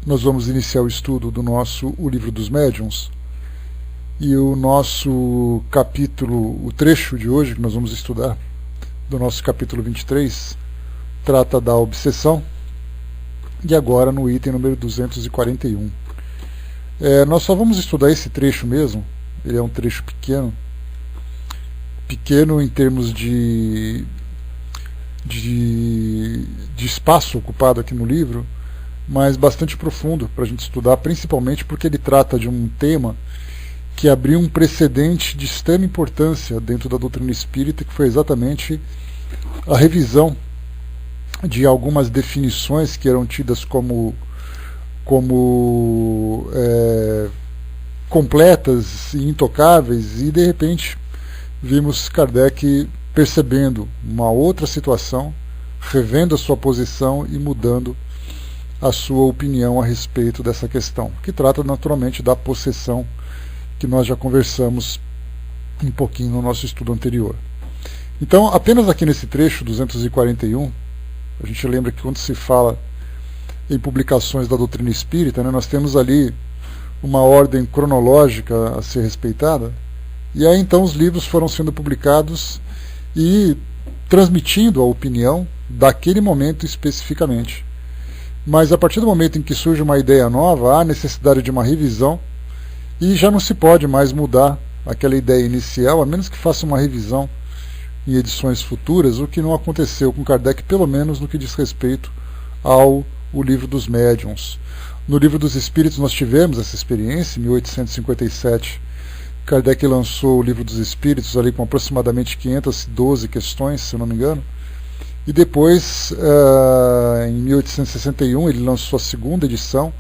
nós vamos iniciar o estudo do O Livro dos Médiuns, e o nosso capítulo, o trecho de hoje que nós vamos estudar, do nosso capítulo 23, trata da obsessão, e agora no item número 241. Nós só vamos estudar esse trecho mesmo, ele é um trecho pequeno em termos de espaço ocupado aqui no livro, mas bastante profundo para a gente estudar, principalmente porque ele trata de um tema que abriu um precedente de extrema importância dentro da doutrina espírita, que foi exatamente a revisão de algumas definições que eram tidas como completas e intocáveis, e de repente vimos Kardec percebendo uma outra situação, revendo a sua posição e mudando a sua opinião a respeito dessa questão, que trata naturalmente da possessão, que nós já conversamos um pouquinho no nosso estudo anterior. Então, apenas aqui nesse trecho 241, a gente lembra que quando se fala em publicações da doutrina espírita, nós temos ali uma ordem cronológica a ser respeitada, e aí então os livros foram sendo publicados e transmitindo a opinião daquele momento especificamente. Mas a partir do momento em que surge uma ideia nova, há necessidade de uma revisão, e já não se pode mais mudar aquela ideia inicial, a menos que faça uma revisão em edições futuras, o que não aconteceu com Kardec, pelo menos no que diz respeito ao O Livro dos Médiuns. No Livro dos Espíritos nós tivemos essa experiência, em 1857, Kardec lançou o Livro dos Espíritos ali com aproximadamente 512 questões, se eu não me engano, e depois, em 1861, ele lançou a segunda edição,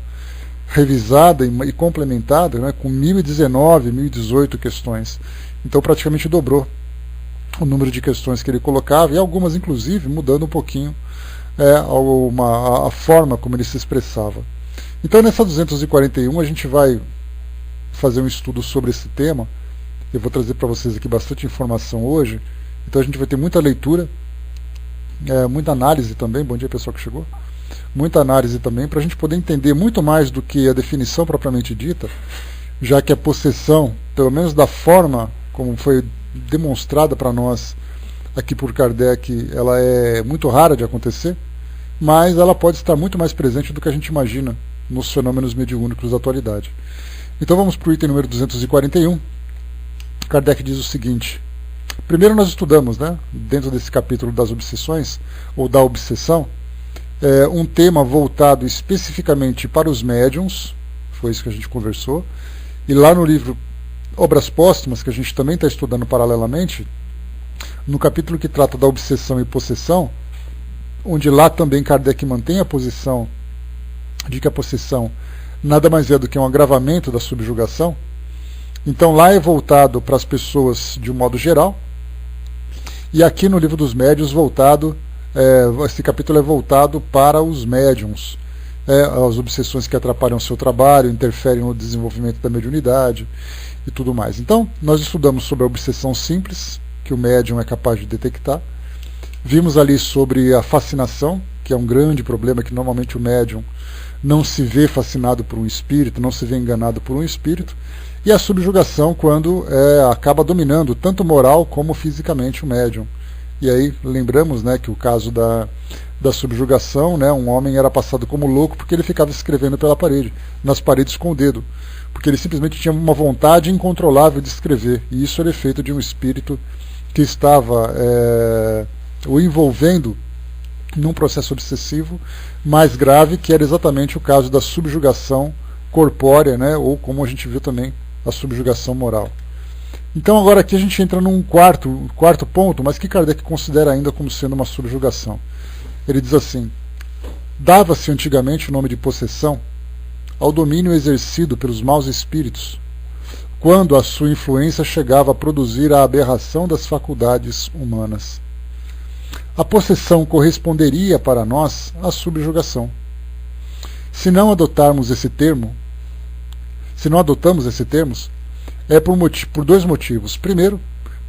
revisada e complementada, com 1019, 1018 questões. Então praticamente dobrou o número de questões que ele colocava, e algumas inclusive mudando um pouquinho a forma como ele se expressava. Então nessa 241 a gente vai fazer um estudo sobre esse tema. Eu vou trazer para vocês aqui bastante informação hoje, então a gente vai ter muita leitura, muita análise também. Bom dia, pessoal que chegou. Muita análise também, para a gente poder entender muito mais do que a definição propriamente dita, já que a possessão, pelo menos da forma como foi demonstrada para nós aqui por Kardec, ela é muito rara de acontecer, mas ela pode estar muito mais presente do que a gente imagina nos fenômenos mediúnicos da atualidade. Então vamos para o item número 241. Kardec diz o seguinte: primeiro nós estudamos, dentro desse capítulo das obsessões, ou da obsessão, um tema voltado especificamente para os médiuns, foi isso que a gente conversou, e lá no livro Obras Póstumas, que a gente também está estudando paralelamente, no capítulo que trata da obsessão e possessão, onde lá também Kardec mantém a posição de que a possessão nada mais é do que um agravamento da subjugação. Então lá é voltado para as pessoas de um modo geral, e aqui no Livro dos Médiuns esse capítulo é voltado para os médiuns, as obsessões que atrapalham o seu trabalho, interferem no desenvolvimento da mediunidade e tudo mais. Então nós estudamos sobre a obsessão simples, que o médium é capaz de detectar. Vimos ali sobre a fascinação, que é um grande problema, que normalmente o médium não se vê fascinado por um espírito, não se vê enganado por um espírito, e a subjugação, quando acaba dominando tanto moral como fisicamente o médium. E aí lembramos que o caso da subjugação, um homem era passado como louco porque ele ficava escrevendo nas paredes com o dedo, porque ele simplesmente tinha uma vontade incontrolável de escrever, e isso era efeito de um espírito que estava o envolvendo num processo obsessivo mais grave, que era exatamente o caso da subjugação corpórea, ou como a gente viu também, a subjugação moral. Então agora aqui a gente entra num quarto ponto, mas que Kardec considera ainda como sendo uma subjugação. Ele diz assim: dava-se antigamente o nome de possessão ao domínio exercido pelos maus espíritos, quando a sua influência chegava a produzir a aberração das faculdades humanas. A possessão corresponderia para nós à subjugação. Se não adotamos esse termo, é por dois motivos. Primeiro,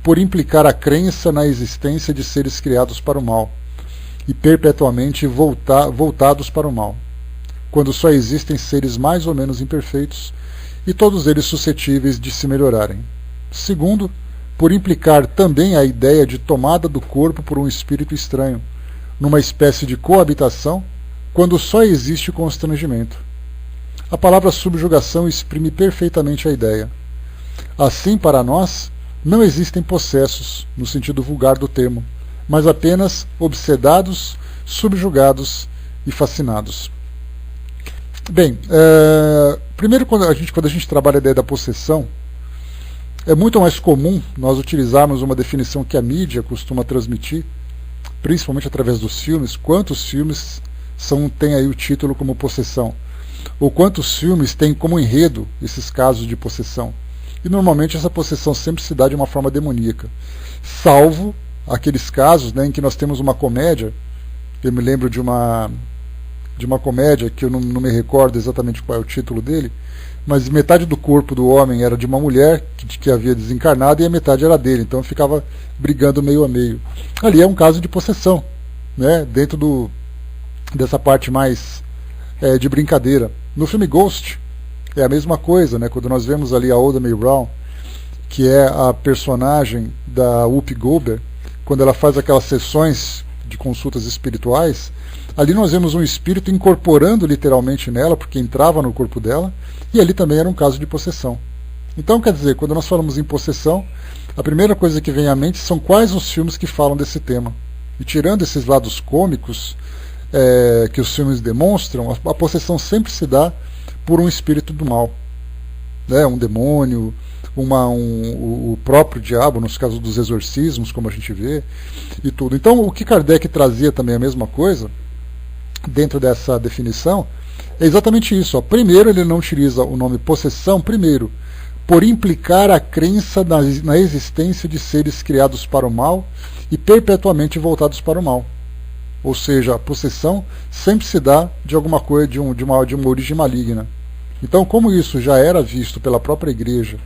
por implicar a crença na existência de seres criados para o mal e perpetuamente voltados para o mal. quando só existem seres mais ou menos imperfeitos, e todos eles suscetíveis de se melhorarem. Segundo, por implicar também a ideia de tomada do corpo por um espírito estranho, numa espécie de coabitação, quando só existe constrangimento. A palavra subjugação exprime perfeitamente a ideia. Assim, para nós, não existem possessos, no sentido vulgar do termo, mas apenas obsedados, subjugados e fascinados. Bem, primeiro, quando a gente trabalha a ideia da possessão, é muito mais comum nós utilizarmos uma definição que a mídia costuma transmitir, principalmente através dos filmes. Quantos filmes têm aí o título como possessão? Ou quantos filmes têm como enredo esses casos de possessão? E normalmente essa possessão sempre se dá de uma forma demoníaca, salvo aqueles casos, né, em que nós temos uma comédia. Eu me lembro de uma comédia que eu não me recordo exatamente qual é o título dele, mas metade do corpo do homem era de uma mulher que havia desencarnado e a metade era dele, então ficava brigando meio a meio. Ali é um caso de possessão, né, dentro dessa parte mais de brincadeira. No filme Ghost é a mesma coisa, né, quando nós vemos ali a Oda Mae Brown, que é a personagem da Whoopi Goldberg, quando ela faz aquelas sessões de consultas espirituais, ali nós vemos um espírito incorporando literalmente nela, porque entrava no corpo dela, e ali também era um caso de possessão. Então, quer dizer, quando nós falamos em possessão, a primeira coisa que vem à mente são quais os filmes que falam desse tema. E tirando esses lados cômicos que os filmes demonstram, a possessão sempre se dá por um espírito do mal, né? Um demônio, o próprio diabo, nos casos dos exorcismos, como a gente vê, e tudo. Então, o que Kardec trazia também a mesma coisa, dentro dessa definição, é exatamente isso. Ó. Primeiro, ele não utiliza o nome possessão, primeiro, por implicar a crença na existência de seres criados para o mal e perpetuamente voltados para o mal. Ou seja, a possessão sempre se dá de alguma coisa, de uma origem maligna. Então, como isso já era visto pela própria igreja,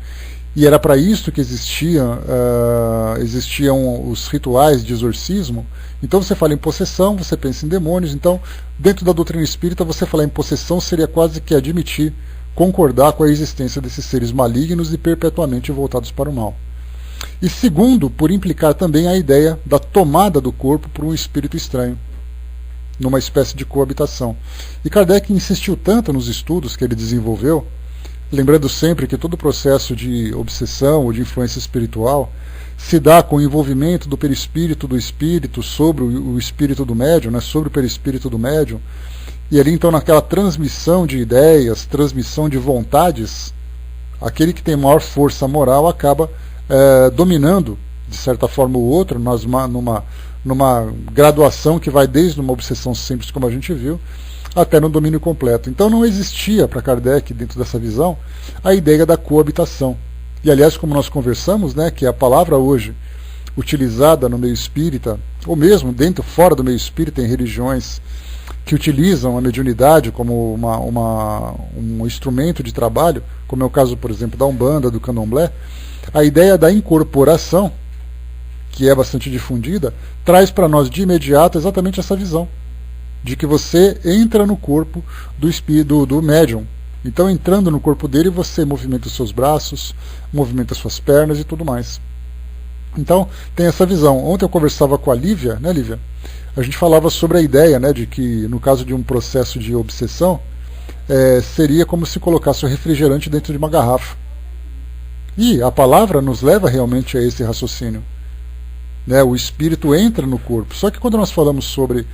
e era para isso que existiam os rituais de exorcismo, então você fala em possessão, você pensa em demônios. Então, dentro da doutrina espírita, você falar em possessão seria quase que admitir, concordar com a existência desses seres malignos e perpetuamente voltados para o mal. E segundo, por implicar também a ideia da tomada do corpo por um espírito estranho, numa espécie de coabitação. E Kardec insistiu tanto nos estudos que ele desenvolveu, lembrando sempre que todo o processo de obsessão ou de influência espiritual se dá com o envolvimento do perispírito do espírito sobre o espírito do médium, né, sobre o perispírito do médium, e ali então naquela transmissão de ideias, transmissão de vontades, aquele que tem maior força moral acaba dominando, de certa forma ou outra, numa graduação que vai desde uma obsessão simples, como a gente viu, até no domínio completo. Então não existia para Kardec, dentro dessa visão, a ideia da coabitação. E aliás, como nós conversamos, né, que a palavra hoje utilizada no meio espírita, ou mesmo fora do meio espírita, em religiões que utilizam a mediunidade como um instrumento de trabalho, como é o caso, por exemplo, da Umbanda, do Candomblé, a ideia da incorporação, que é bastante difundida, traz para nós de imediato exatamente essa visão, de que você entra no corpo do médium. Então, entrando no corpo dele, você movimenta os seus braços, movimenta as suas pernas e tudo mais. Então, tem essa visão. Ontem eu conversava com a Lívia, né, Lívia? A gente falava sobre a ideia, né, de que, no caso de um processo de obsessão, seria como se colocasse o refrigerante dentro de uma garrafa. E a palavra nos leva realmente a esse raciocínio. Né? O espírito entra no corpo. Só que quando nós falamos sobre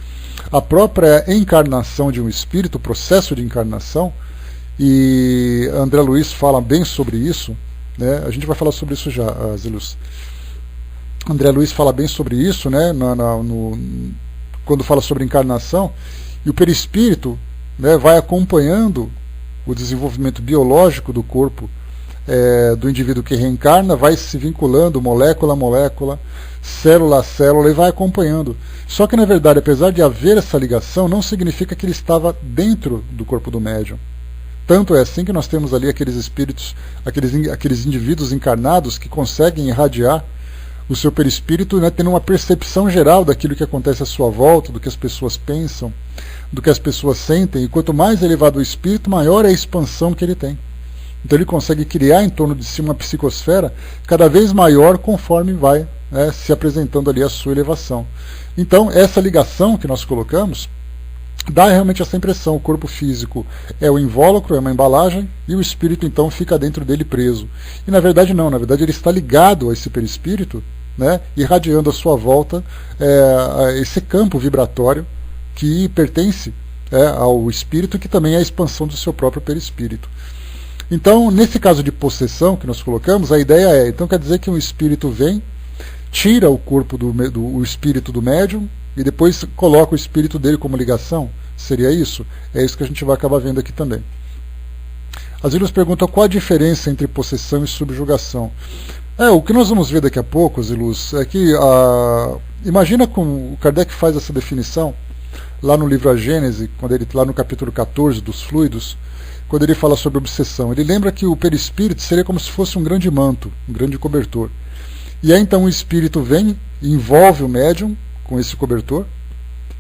a própria encarnação de um espírito, o processo de encarnação, e André Luiz fala bem sobre isso, né? A gente vai falar sobre isso já, Zilus. André Luiz fala bem sobre isso, né? Quando fala sobre encarnação, e o perispírito, né, vai acompanhando o desenvolvimento biológico do corpo do indivíduo que reencarna, vai se vinculando molécula a molécula, célula a célula, e vai acompanhando. Só que, na verdade, apesar de haver essa ligação, não significa que ele estava dentro do corpo do médium. Tanto é assim que nós temos ali aqueles espíritos, aqueles indivíduos encarnados que conseguem irradiar o seu perispírito, né, tendo uma percepção geral daquilo que acontece à sua volta, do que as pessoas pensam, do que as pessoas sentem, e quanto mais elevado o espírito, maior é a expansão que ele tem. Então ele consegue criar em torno de si uma psicosfera cada vez maior conforme vai, né, se apresentando ali a sua elevação. Então essa ligação que nós colocamos dá realmente essa impressão: o corpo físico é o invólucro, é uma embalagem, e o espírito então fica dentro dele preso. E na verdade não, na verdade ele está ligado a esse perispírito, né, irradiando à sua volta a esse campo vibratório que pertence ao espírito, que também é a expansão do seu próprio perispírito. Então, nesse caso de possessão que nós colocamos, a ideia então quer dizer que um espírito vem, tira o corpo o espírito do médium e depois coloca o espírito dele como ligação? Seria isso? É isso que a gente vai acabar vendo aqui também. As Ilhas perguntam qual a diferença entre possessão e subjugação. O que nós vamos ver daqui a pouco, Ziluz, é que imagina como o Kardec faz essa definição lá no livro A Gênese, quando ele lá no capítulo 14 dos fluidos, quando ele fala sobre obsessão. Ele lembra que o perispírito seria como se fosse um grande manto, um grande cobertor. E aí então o espírito vem, envolve o médium com esse cobertor,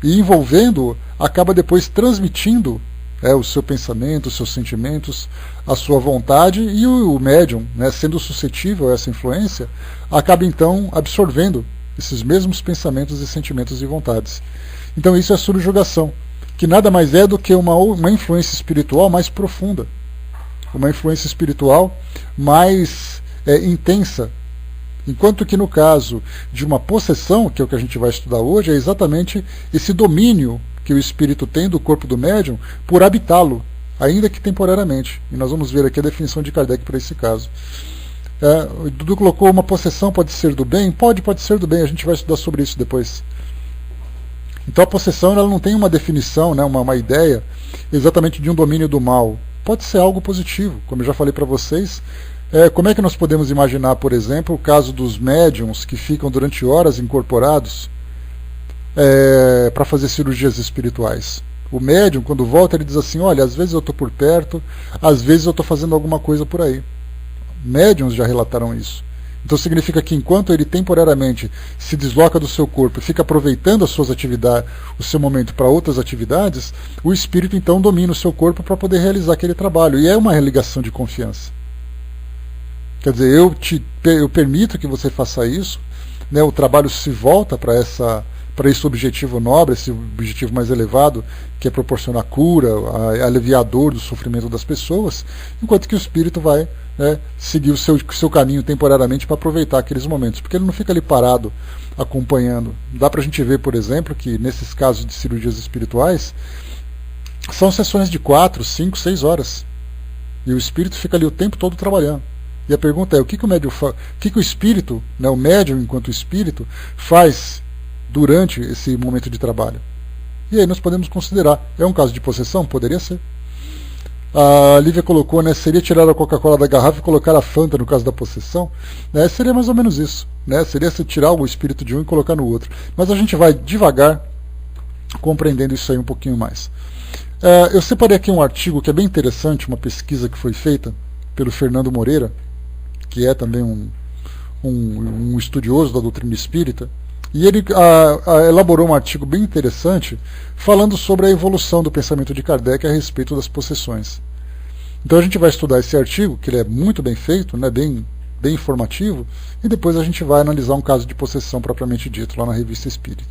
e envolvendo-o, acaba depois transmitindo o seu pensamento, os seus sentimentos, a sua vontade, e o médium, né, sendo suscetível a essa influência, acaba então absorvendo esses mesmos pensamentos e sentimentos e vontades. Então isso é subjugação, que nada mais é do que uma influência espiritual mais profunda, uma influência espiritual mais intensa. Enquanto que no caso de uma possessão, que é o que a gente vai estudar hoje, é exatamente esse domínio que o espírito tem do corpo do médium por habitá-lo, ainda que temporariamente. E nós vamos ver aqui a definição de Kardec para esse caso. O Dudu colocou: uma possessão pode ser do bem? Pode ser do bem, a gente vai estudar sobre isso depois. Então a possessão ela não tem uma definição, né, uma ideia exatamente de um domínio do mal. Pode ser algo positivo, como eu já falei para vocês. Como é que nós podemos imaginar, por exemplo, o caso dos médiums que ficam durante horas incorporados para fazer cirurgias espirituais? O médium, quando volta, ele diz assim: olha, às vezes eu estou por perto, às vezes eu estou fazendo alguma coisa por aí. Médiums já relataram isso. Então significa que enquanto ele temporariamente se desloca do seu corpo e fica aproveitando as suas atividades, o seu momento para outras atividades, o espírito então domina o seu corpo para poder realizar aquele trabalho. E é uma ligação de confiança. Quer dizer, eu permito que você faça isso, né, o trabalho se volta para esse objetivo nobre, esse objetivo mais elevado, que é proporcionar cura, aliviar a dor do sofrimento das pessoas, enquanto que o espírito vai, né, seguir o seu caminho temporariamente para aproveitar aqueles momentos, porque ele não fica ali parado acompanhando. Dá para a gente ver, por exemplo, que nesses casos de cirurgias espirituais, são sessões de 4, 5, 6 horas, e o espírito fica ali o tempo todo trabalhando. E a pergunta é: o que o espírito, né, o médium enquanto espírito, faz durante esse momento de trabalho? E aí nós podemos considerar: é um caso de possessão? Poderia ser. A Lívia colocou, né, seria tirar a Coca-Cola da garrafa e colocar a Fanta no caso da possessão? Seria mais ou menos isso, né? Seria se tirar o espírito de um e colocar no outro. Mas a gente vai devagar compreendendo isso aí um pouquinho mais. Eu separei aqui um artigo que é bem interessante, uma pesquisa que foi feita pelo Fernando Moreira, que é também um estudioso da doutrina espírita, e ele elaborou um artigo bem interessante falando sobre a evolução do pensamento de Kardec a respeito das possessões. Então a gente vai estudar esse artigo, que ele é muito bem feito, né, bem informativo, e depois a gente vai analisar um caso de possessão propriamente dito, lá na Revista Espírita.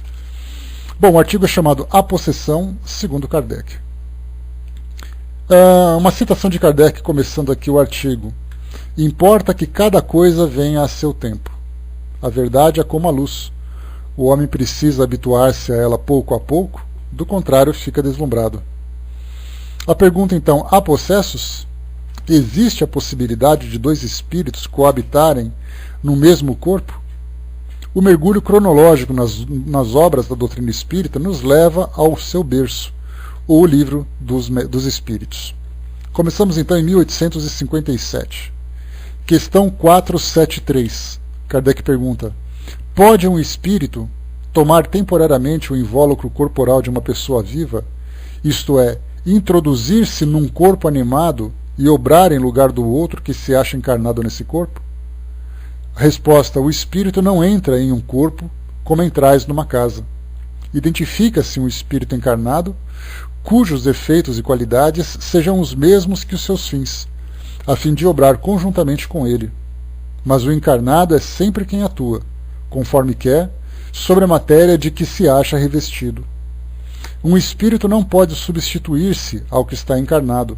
Bom, o artigo é chamado A Possessão, segundo Kardec. Uma citação de Kardec, começando aqui o artigo: importa que cada coisa venha a seu tempo. A verdade é como a luz. O homem precisa habituar-se a ela pouco a pouco, do contrário fica deslumbrado. A pergunta então: há possessos? Existe a possibilidade de dois espíritos coabitarem no mesmo corpo? O mergulho cronológico nas obras da doutrina espírita nos leva ao seu berço, o livro dos Espíritos. Começamos então em 1857. Questão 473. Kardec pergunta: pode um espírito tomar temporariamente o invólucro corporal de uma pessoa viva, isto é, introduzir-se num corpo animado e obrar em lugar do outro que se acha encarnado nesse corpo? Resposta: o espírito não entra em um corpo como entrais numa casa. Identifica-se um espírito encarnado, cujos efeitos e qualidades sejam os mesmos que os seus fins, a fim de obrar conjuntamente com ele. Mas o encarnado é sempre quem atua, conforme quer, sobre a matéria de que se acha revestido. Um espírito não pode substituir-se ao que está encarnado.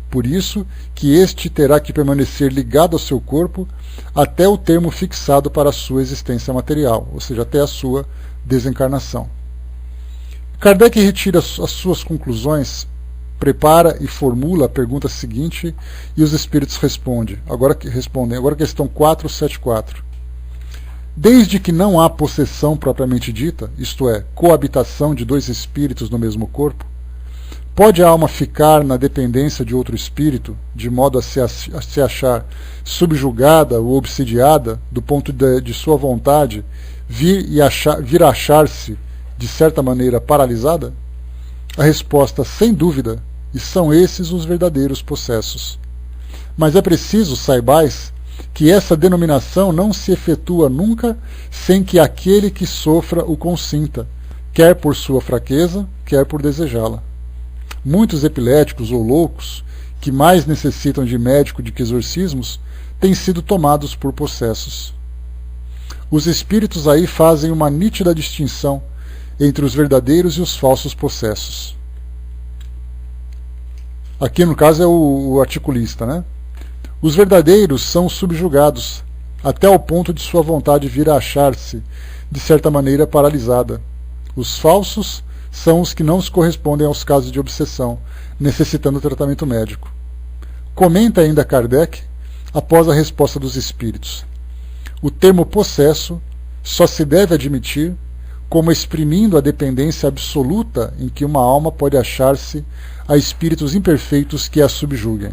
Por isso que este terá que permanecer ligado ao seu corpo até o termo fixado para a sua existência material, ou seja, até a sua desencarnação. Kardec retira as suas conclusões, prepara e formula a pergunta seguinte e os espíritos respondem. Agora questão 474. Desde que não há possessão propriamente dita, isto é, coabitação de dois espíritos no mesmo corpo, pode a alma ficar na dependência de outro espírito, de modo a se achar subjugada ou obsidiada, do ponto de sua vontade, vir a achar-se, de certa maneira, paralisada? A resposta, sem dúvida, e são esses os verdadeiros possessos. Mas é preciso, saibais, que essa denominação não se efetua nunca sem que aquele que sofra o consinta, quer por sua fraqueza, quer por desejá-la. Muitos epiléticos ou loucos, que mais necessitam de médico do que exorcismos, têm sido tomados por possessos. Os espíritos aí fazem uma nítida distinção entre os verdadeiros e os falsos possessos. Aqui, no caso, é o articulista, né? Os verdadeiros são subjugados, até ao ponto de sua vontade vir a achar-se, de certa maneira, paralisada. Os falsos são os que não se correspondem aos casos de obsessão, necessitando tratamento médico. Comenta ainda Kardec, após a resposta dos espíritos: o termo possesso só se deve admitir como exprimindo a dependência absoluta em que uma alma pode achar-se a espíritos imperfeitos que a subjuguem.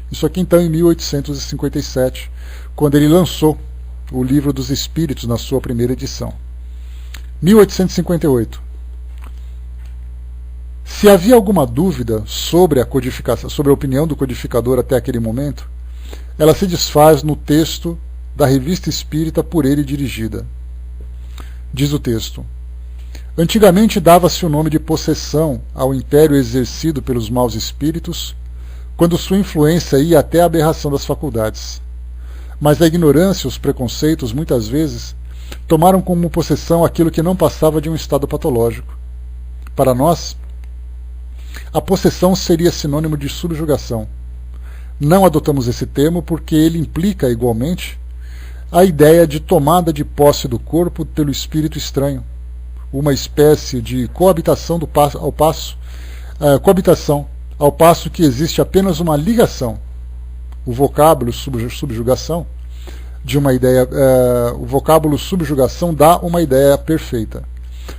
Isso aqui então em 1857, quando ele lançou o Livro dos Espíritos na sua primeira edição. 1858. Se havia alguma dúvida sobre a codificação, sobre a opinião do codificador até aquele momento, ela se desfaz no texto da Revista Espírita por ele dirigida. Diz o texto: antigamente dava-se o nome de possessão ao império exercido pelos maus espíritos, quando sua influência ia até a aberração das faculdades. Mas a ignorância e os preconceitos, muitas vezes, tomaram como possessão aquilo que não passava de um estado patológico. Para nós, a possessão seria sinônimo de subjugação. Não adotamos esse termo porque ele implica, igualmente, a ideia de tomada de posse do corpo pelo espírito estranho, uma espécie de coabitação ao passo que existe apenas uma ligação. O vocábulo subjugação de uma ideia, o vocábulo subjugação dá uma ideia perfeita.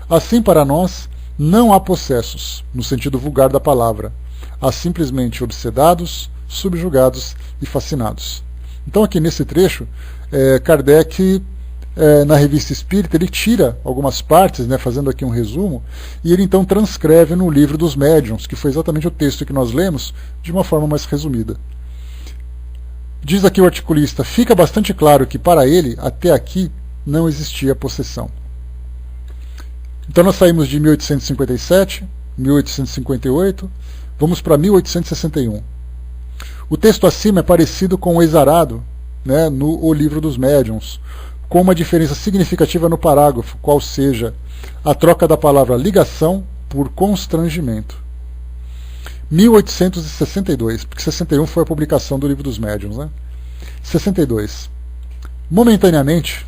Assim, para nós, não há possessos, no sentido vulgar da palavra. Há simplesmente obsedados, subjugados e fascinados. Então, aqui nesse trecho, Kardec, na Revista Espírita, ele tira algumas partes, né, fazendo aqui um resumo, e ele então transcreve no Livro dos Médiuns, que foi exatamente o texto que nós lemos, de uma forma mais resumida. Diz aqui o articulista: fica bastante claro que para ele, até aqui, não existia possessão. Então nós saímos de 1857, 1858, vamos para 1861. O texto acima é parecido com o exarado, né, no O Livro dos Médiuns, com uma diferença significativa no parágrafo, qual seja a troca da palavra ligação por constrangimento. 1862, porque 61 foi a publicação do Livro dos Médiuns, né? 62. Momentaneamente,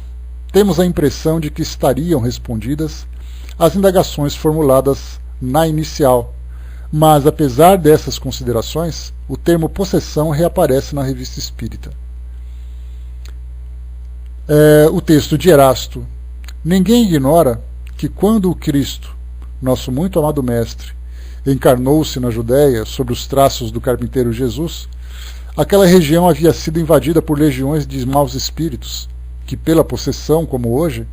temos a impressão de que estariam respondidas as indagações formuladas na inicial, mas, apesar dessas considerações, o termo possessão reaparece na Revista Espírita. O texto de Erasto: ninguém ignora que quando o Cristo, nosso muito amado Mestre, encarnou-se na Judéia sob os traços do carpinteiro Jesus, aquela região havia sido invadida por legiões de maus espíritos, que pela possessão, como hoje,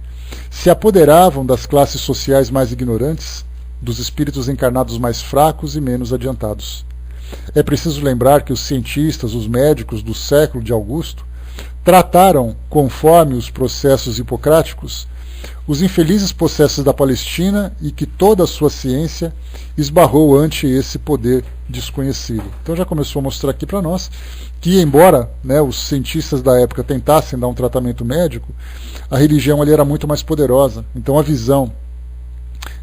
se apoderavam das classes sociais mais ignorantes, dos espíritos encarnados mais fracos e menos adiantados. É preciso lembrar que os cientistas, os médicos do século de Augusto, trataram, conforme os processos hipocráticos, os infelizes possessos da Palestina e que toda a sua ciência esbarrou ante esse poder desconhecido. Então já começou a mostrar aqui para nós que, embora, né, os cientistas da época tentassem dar um tratamento médico, a religião ali era muito mais poderosa. Então a visão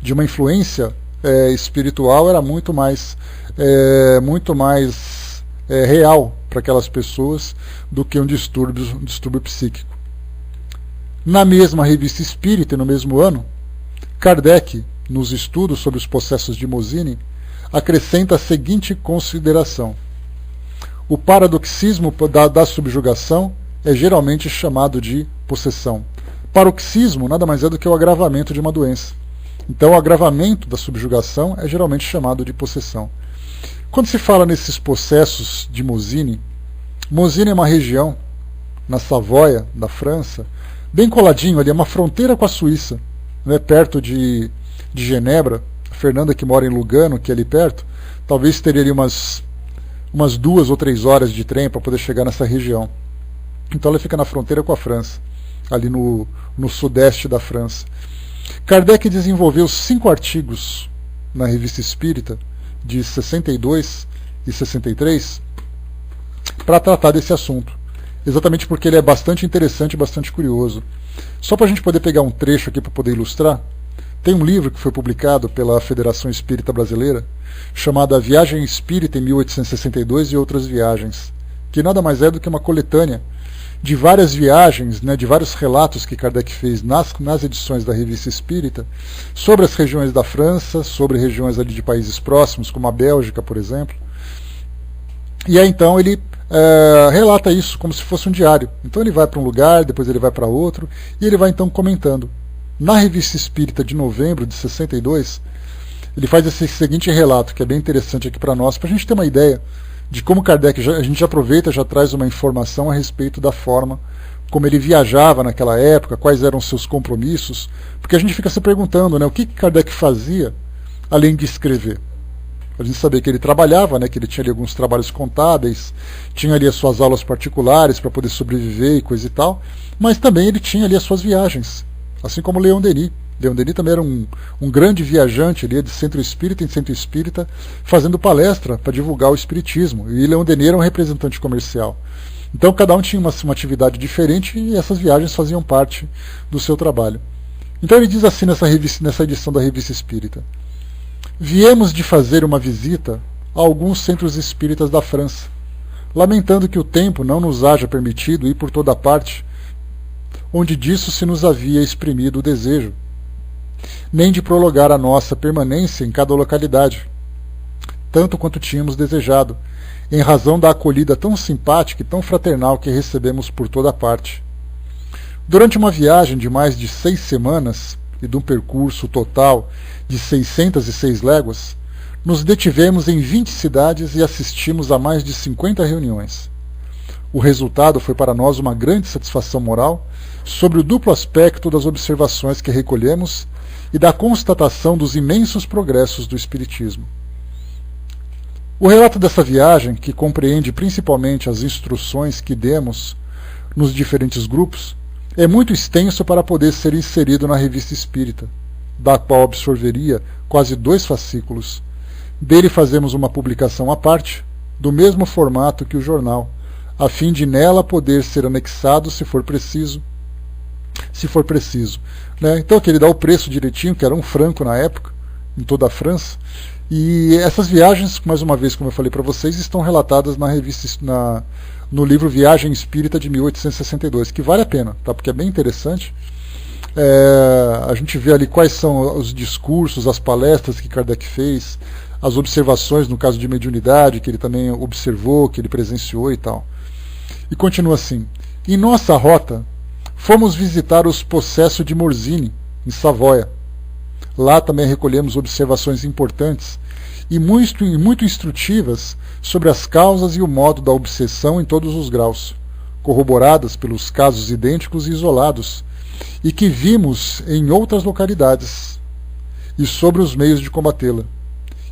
de uma influência espiritual era muito mais real para aquelas pessoas do que um distúrbio psíquico. Na mesma revista Espírita, no mesmo ano, Kardec, nos estudos sobre os processos de Mozzini, acrescenta a seguinte consideração: o paradoxismo da subjugação é geralmente chamado de possessão. Paroxismo nada mais é do que o agravamento de uma doença. Então, o agravamento da subjugação é geralmente chamado de possessão. Quando se fala nesses processos de Mozzini, Mozzini é uma região na Savoia, da França, bem coladinho ali, é uma fronteira com a Suíça, né, perto de Genebra. A Fernanda, que mora em Lugano, que é ali perto, talvez teria ali umas 2 ou 3 horas de trem para poder chegar nessa região. Então ela fica na fronteira com a França, ali no sudeste da França. Kardec desenvolveu 5 artigos na Revista Espírita, de 62 e 63, para tratar desse assunto. Exatamente porque ele é bastante interessante e bastante curioso. Só para a gente poder pegar um trecho aqui para poder ilustrar, tem um livro que foi publicado pela Federação Espírita Brasileira, chamado A Viagem Espírita em 1862 e Outras Viagens, que nada mais é do que uma coletânea de várias viagens, né, de vários relatos que Kardec fez nas edições da Revista Espírita, sobre as regiões da França, sobre regiões ali de países próximos, como a Bélgica, por exemplo. E aí então ele relata isso como se fosse um diário. Então ele vai para um lugar, depois ele vai para outro, e ele vai então comentando. Na Revista Espírita de novembro de 62, ele faz esse seguinte relato, que é bem interessante aqui para nós, para a gente ter uma ideia de como Kardec, a gente já aproveita, já traz uma informação a respeito da forma como ele viajava naquela época, quais eram os seus compromissos, porque a gente fica se perguntando, né, o que Kardec fazia além de escrever. A gente sabia que ele trabalhava, né, que ele tinha ali alguns trabalhos contábeis, tinha ali as suas aulas particulares para poder sobreviver e coisa e tal, mas também ele tinha ali as suas viagens, assim como Leon Denis. Leon Denis também era um grande viajante ali, de centro espírita em centro espírita, fazendo palestra para divulgar o espiritismo. E Leon Denis era um representante comercial. Então cada um tinha uma atividade diferente e essas viagens faziam parte do seu trabalho. Então ele diz assim nessa edição da Revista Espírita: viemos de fazer uma visita a alguns centros espíritas da França, lamentando que o tempo não nos haja permitido ir por toda parte, onde disso se nos havia exprimido o desejo, nem de prolongar a nossa permanência em cada localidade, tanto quanto tínhamos desejado, em razão da acolhida tão simpática e tão fraternal que recebemos por toda parte. Durante uma viagem de mais de 6 semanas e de um percurso total de 606 léguas, nos detivemos em 20 cidades e assistimos a mais de 50 reuniões. O resultado foi para nós uma grande satisfação moral sobre o duplo aspecto das observações que recolhemos e da constatação dos imensos progressos do Espiritismo. O relato dessa viagem, que compreende principalmente as instruções que demos nos diferentes grupos, é muito extenso para poder ser inserido na Revista Espírita, da qual absorveria quase 2 fascículos. Dele fazemos uma publicação à parte, do mesmo formato que o jornal, a fim de nela poder ser anexado se for preciso. Né? Então aqui ele dá o preço direitinho, que era R$1 na época, em toda a França. E essas viagens, mais uma vez, como eu falei para vocês, estão relatadas na revista, no livro Viagem Espírita de 1862, que vale a pena, tá? Porque é bem interessante. A gente vê ali quais são os discursos, as palestras que Kardec fez, as observações, no caso de mediunidade, que ele também observou, que ele presenciou e tal. E continua assim: em nossa rota, fomos visitar os possessos de Morzine, em Savoia. Lá também recolhemos observações importantes e muito instrutivas sobre as causas e o modo da obsessão em todos os graus, corroboradas pelos casos idênticos e isolados, e que vimos em outras localidades, e sobre os meios de combatê-la.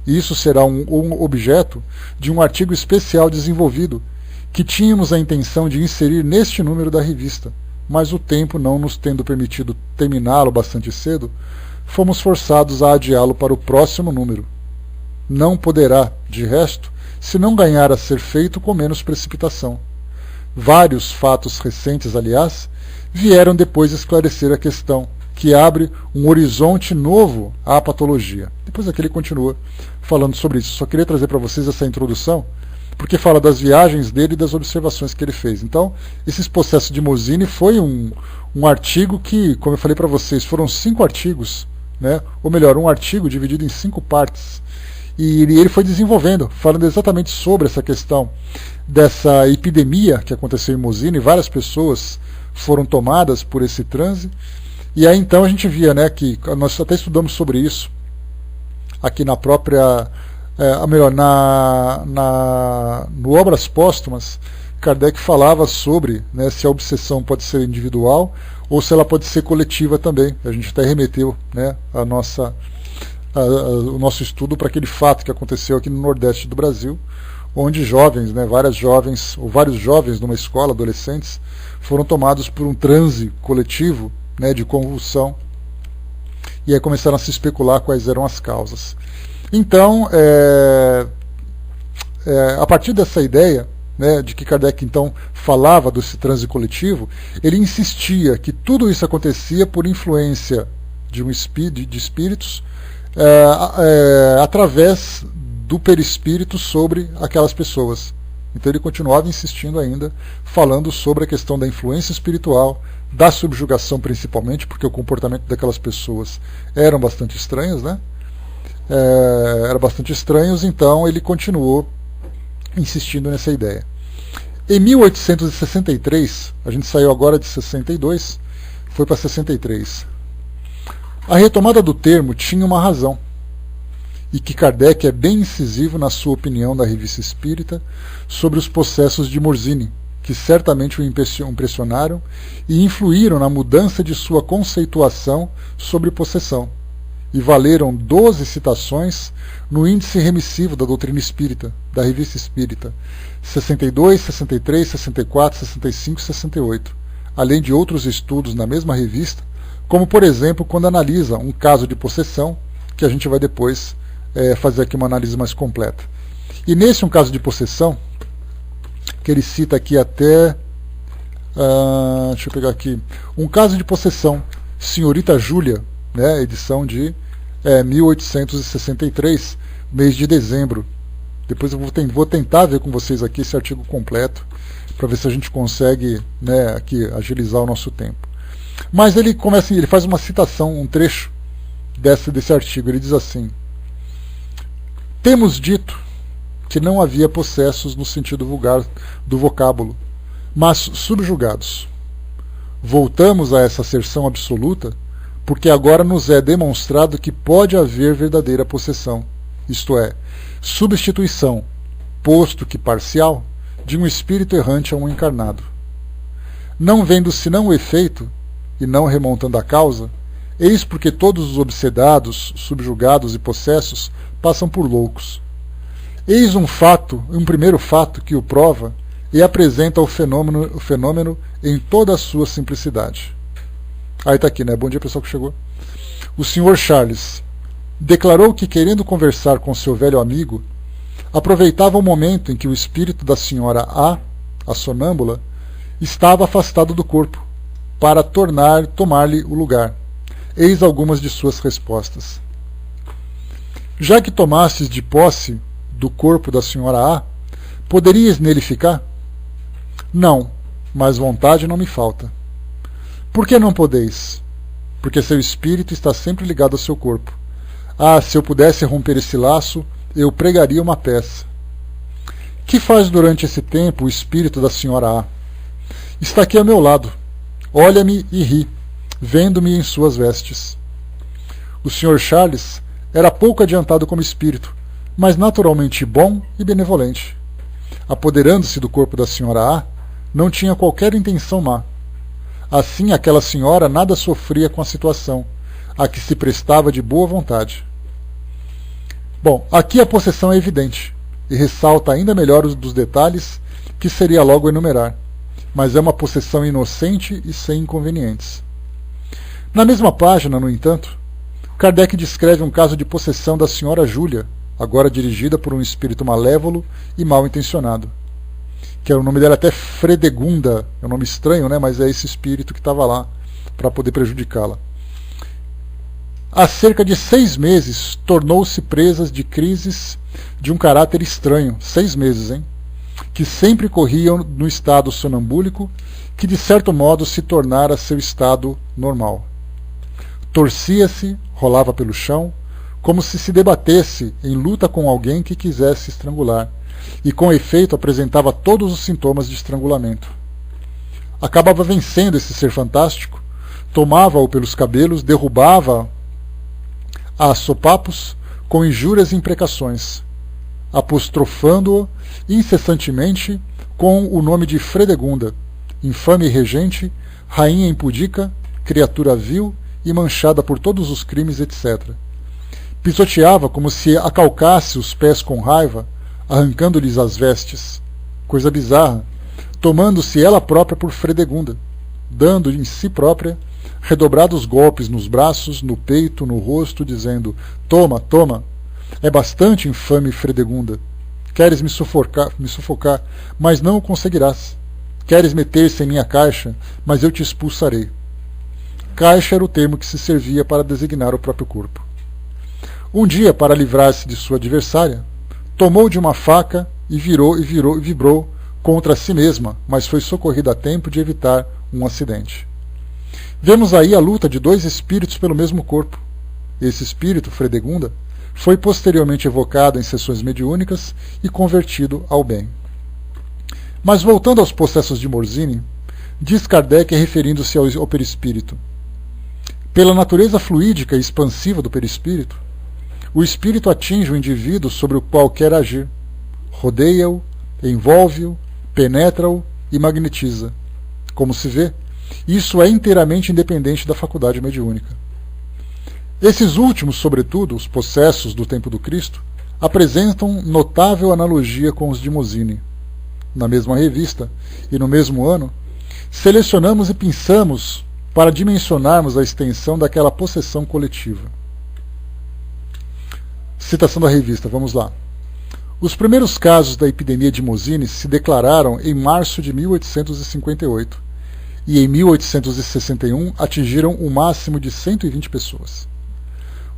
Isso será um objeto de um artigo especial desenvolvido, que tínhamos a intenção de inserir neste número da revista, mas o tempo não nos tendo permitido terminá-lo bastante cedo, fomos forçados a adiá-lo para o próximo número. Não poderá, de resto, se não ganhar a ser feito com menos precipitação. Vários fatos recentes, aliás, vieram depois esclarecer a questão, que abre um horizonte novo à patologia. Depois aqui ele continua falando sobre isso. Só queria trazer para vocês essa introdução, porque fala das viagens dele e das observações que ele fez. Então, esses processos de Mozzini foi um artigo que, como eu falei para vocês, foram 5 artigos, né? Ou melhor, um artigo dividido em 5 partes. E ele foi desenvolvendo, falando exatamente sobre essa questão dessa epidemia que aconteceu em Mozzini. Várias pessoas foram tomadas por esse transe. E aí então a gente via, né, que nós até estudamos sobre isso aqui na própria, no Obras Póstumas. Kardec falava sobre, né, se a obsessão pode ser individual ou se ela pode ser coletiva também. A gente até remeteu, né, o nosso estudo para aquele fato que aconteceu aqui no Nordeste do Brasil, onde jovens, né, vários jovens numa escola, adolescentes, foram tomados por um transe coletivo, né, de convulsão, e aí começaram a se especular quais eram as causas. Então, a partir dessa ideia, né, de que Kardec então falava desse transe coletivo, ele insistia que tudo isso acontecia por influência de espíritos, através do perispírito sobre aquelas pessoas. Então ele continuava insistindo ainda, falando sobre a questão da influência espiritual, da subjugação principalmente, porque o comportamento daquelas pessoas eram bastante estranhos, né? Eram bastante estranhos, então ele continuou insistindo nessa ideia. Em 1863, a gente saiu agora de 62, foi para 63. A retomada do termo tinha uma razão, e que Kardec é bem incisivo na sua opinião da Revista Espírita sobre os processos de Morzini, que certamente o impressionaram e influíram na mudança de sua conceituação sobre possessão, e valeram 12 citações no índice remissivo da doutrina espírita, da Revista Espírita, 62, 63, 64, 65 e 68, além de outros estudos na mesma revista, como por exemplo quando analisa um caso de possessão, que a gente vai depois fazer aqui uma análise mais completa. E nesse um caso de possessão, que ele cita aqui até, deixa eu pegar aqui, um caso de possessão, Senhorita Júlia, né, edição de 1863, mês de dezembro. Depois eu vou tentar ver com vocês aqui esse artigo completo, para ver se a gente consegue, né, aqui agilizar o nosso tempo. Mas ele começa, ele faz uma citação, um trecho desse artigo. Ele diz assim: temos dito que não havia possessos no sentido vulgar do vocábulo, mas subjugados. Voltamos a essa asserção absoluta porque agora nos é demonstrado que pode haver verdadeira possessão, isto é, substituição, posto que parcial, de um espírito errante a um encarnado. Não vendo senão o efeito, e não remontando a causa, eis porque todos os obsedados, subjugados e possessos passam por loucos. Eis um primeiro fato que o prova e apresenta o fenômeno em toda a sua simplicidade. Aí está aqui, né? Bom dia, pessoal que chegou. O Sr. Charles declarou que, querendo conversar com seu velho amigo, aproveitava o momento em que o espírito da senhora A sonâmbula, estava afastado do corpo, para tomar-lhe o lugar. Eis algumas de suas respostas. Já que tomastes de posse do corpo da senhora A, poderias nele ficar? Não, mas vontade não me falta. Por que não podeis? Porque seu espírito está sempre ligado ao seu corpo. Ah, se eu pudesse romper esse laço, eu pregaria uma peça. Que faz durante esse tempo o espírito da senhora A? Está aqui ao meu lado. Olha-me e ri, vendo-me em suas vestes. O Sr. Charles era pouco adiantado como espírito, mas naturalmente bom e benevolente. Apoderando-se do corpo da senhora A, não tinha qualquer intenção má. Assim, aquela senhora nada sofria com a situação, a que se prestava de boa vontade. Bom, aqui a possessão é evidente, e ressalta ainda melhor os dos detalhes que seria logo enumerar, mas é uma possessão inocente e sem inconvenientes. Na mesma página, no entanto, Kardec descreve um caso de possessão da senhora Júlia, agora dirigida por um espírito malévolo e mal intencionado. Que o nome dela é até Fredegunda, é um nome estranho, né? Mas é esse espírito que estava lá para poder prejudicá-la. Há cerca de 6 meses, tornou-se presa de crises de um caráter estranho. 6 meses, hein? Que sempre corriam no estado sonambúlico, que de certo modo se tornara seu estado normal. Torcia-se, rolava pelo chão, como se debatesse em luta com alguém que quisesse estrangular, e com efeito apresentava todos os sintomas de estrangulamento. Acabava vencendo esse ser fantástico, tomava-o pelos cabelos, derrubava a sopapos com injúrias e imprecações, apostrofando-o incessantemente com o nome de Fredegunda, infame regente, rainha impudica, criatura vil e manchada por todos os crimes, etc. Pisoteava como se acalcasse os pés com raiva, arrancando-lhes as vestes. Coisa bizarra, tomando-se ela própria por Fredegunda, dando em si própria redobrados golpes nos braços, no peito, no rosto, dizendo: toma, toma, é bastante, infame Fredegunda. Queres me sufocar, mas não o conseguirás. Queres meter-se em minha caixa, mas eu te expulsarei. Caixa era o termo que se servia para designar o próprio corpo. Um dia, para livrar-se de sua adversária, tomou de uma faca e vibrou contra si mesma, mas foi socorrida a tempo de evitar um acidente. Vemos aí a luta de 2 espíritos pelo mesmo corpo. Esse espírito, Fredegunda, foi posteriormente evocado em sessões mediúnicas e convertido ao bem. Mas voltando aos processos de Morzine, diz Kardec, referindo-se ao perispírito: pela natureza fluídica e expansiva do perispírito, o espírito atinge o indivíduo sobre o qual quer agir, rodeia-o, envolve-o, penetra-o e magnetiza. Como se vê, isso é inteiramente independente da faculdade mediúnica. Esses últimos, sobretudo, os possessos do tempo do Cristo, apresentam notável analogia com os de Morzine. Na mesma revista e no mesmo ano, selecionamos e pensamos para dimensionarmos a extensão daquela possessão coletiva. Citação da revista, vamos lá. Os primeiros casos da epidemia de Morzine se declararam em março de 1858 e em 1861 atingiram um máximo de 120 pessoas.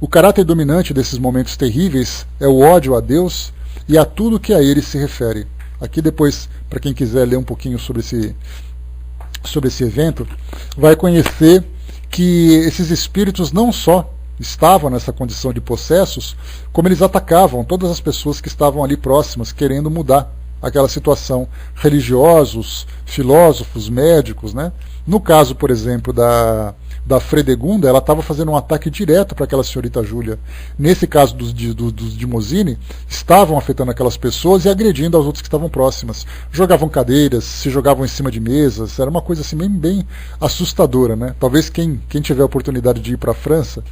O caráter dominante desses momentos terríveis é o ódio a Deus e a tudo que a ele se refere. Aqui depois, para quem quiser ler um pouquinho sobre esse evento, vai conhecer que esses espíritos não só estavam nessa condição de possessos, como eles atacavam todas as pessoas que estavam ali próximas, querendo mudar aquela situação, religiosos, filósofos, médicos, né? No caso, por exemplo, da Fredegunda, ela estava fazendo um ataque direto para aquela senhorita Júlia. Nesse caso dos de Morzine, estavam afetando aquelas pessoas e agredindo as outras que estavam próximas. Jogavam cadeiras, se jogavam em cima de mesas, era uma coisa assim bem assustadora, né? Talvez quem tiver a oportunidade de ir para a França,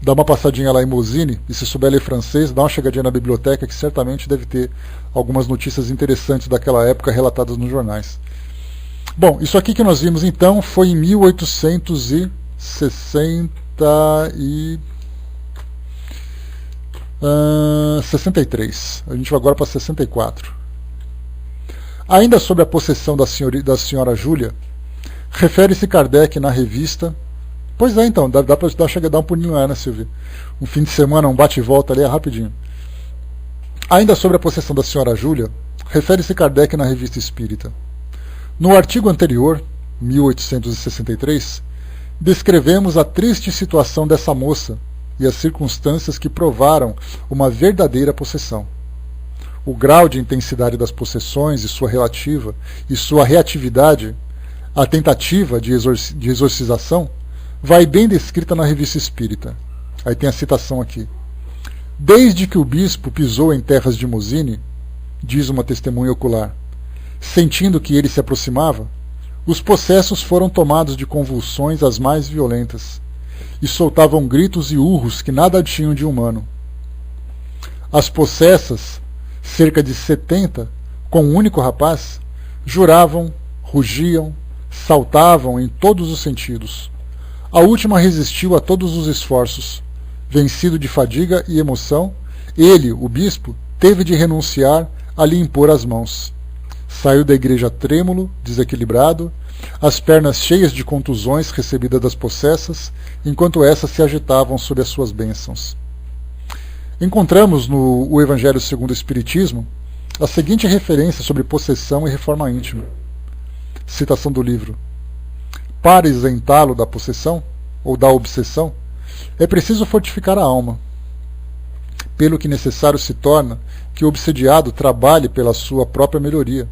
dá uma passadinha lá em Morzine, e se souber ler francês, dá uma chegadinha na biblioteca, que certamente deve ter algumas notícias interessantes daquela época relatadas nos jornais. Bom, isso aqui que nós vimos então foi em 1863. A gente vai agora para 64. Ainda sobre a possessão da senhora Júlia, refere-se Kardec na revista. Pois é, então, dá para dar um pulinho lá, né, Silvia? Um fim de semana, um bate e volta ali, é rapidinho. Ainda sobre a possessão da senhora Júlia, refere-se Kardec na Revista Espírita. No artigo anterior, 1863, descrevemos a triste situação dessa moça e as circunstâncias que provaram uma verdadeira possessão. O grau de intensidade das possessões e sua reatividade, a tentativa de exorcização, vai bem descrita na Revista Espírita. Aí tem a citação aqui. Desde que o bispo pisou em terras de Morzine, diz uma testemunha ocular, sentindo que ele se aproximava, os possessos foram tomados de convulsões as mais violentas, e soltavam gritos e urros que nada tinham de humano. As possessas, cerca de 70, com um único rapaz, Juravam, rugiam, saltavam em todos os sentidos. A última resistiu a todos os esforços. Vencido de fadiga e emoção, ele, o bispo, teve de renunciar a lhe impor as mãos. Saiu da igreja trêmulo, desequilibrado, as pernas cheias de contusões recebidas das possessas, enquanto essas se agitavam sob as suas bênçãos. Encontramos no O Evangelho segundo o Espiritismo a seguinte referência sobre possessão e reforma íntima. Citação do livro. Para isentá-lo da possessão, ou da obsessão, é preciso fortificar a alma. Pelo que necessário se torna que o obsediado trabalhe pela sua própria melhoria,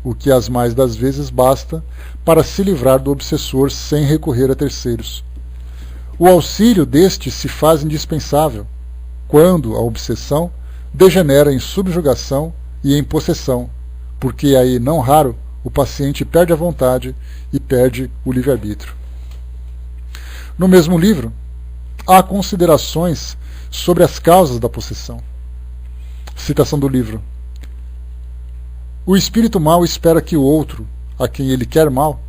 o que as mais das vezes basta para se livrar do obsessor sem recorrer a terceiros. O auxílio deste se faz indispensável, quando a obsessão degenera em subjugação e em possessão, porque aí, não raro, o paciente perde a vontade e perde o livre-arbítrio. No mesmo livro, há considerações sobre as causas da possessão. Citação do livro. O espírito mau espera que o outro, a quem ele quer mal,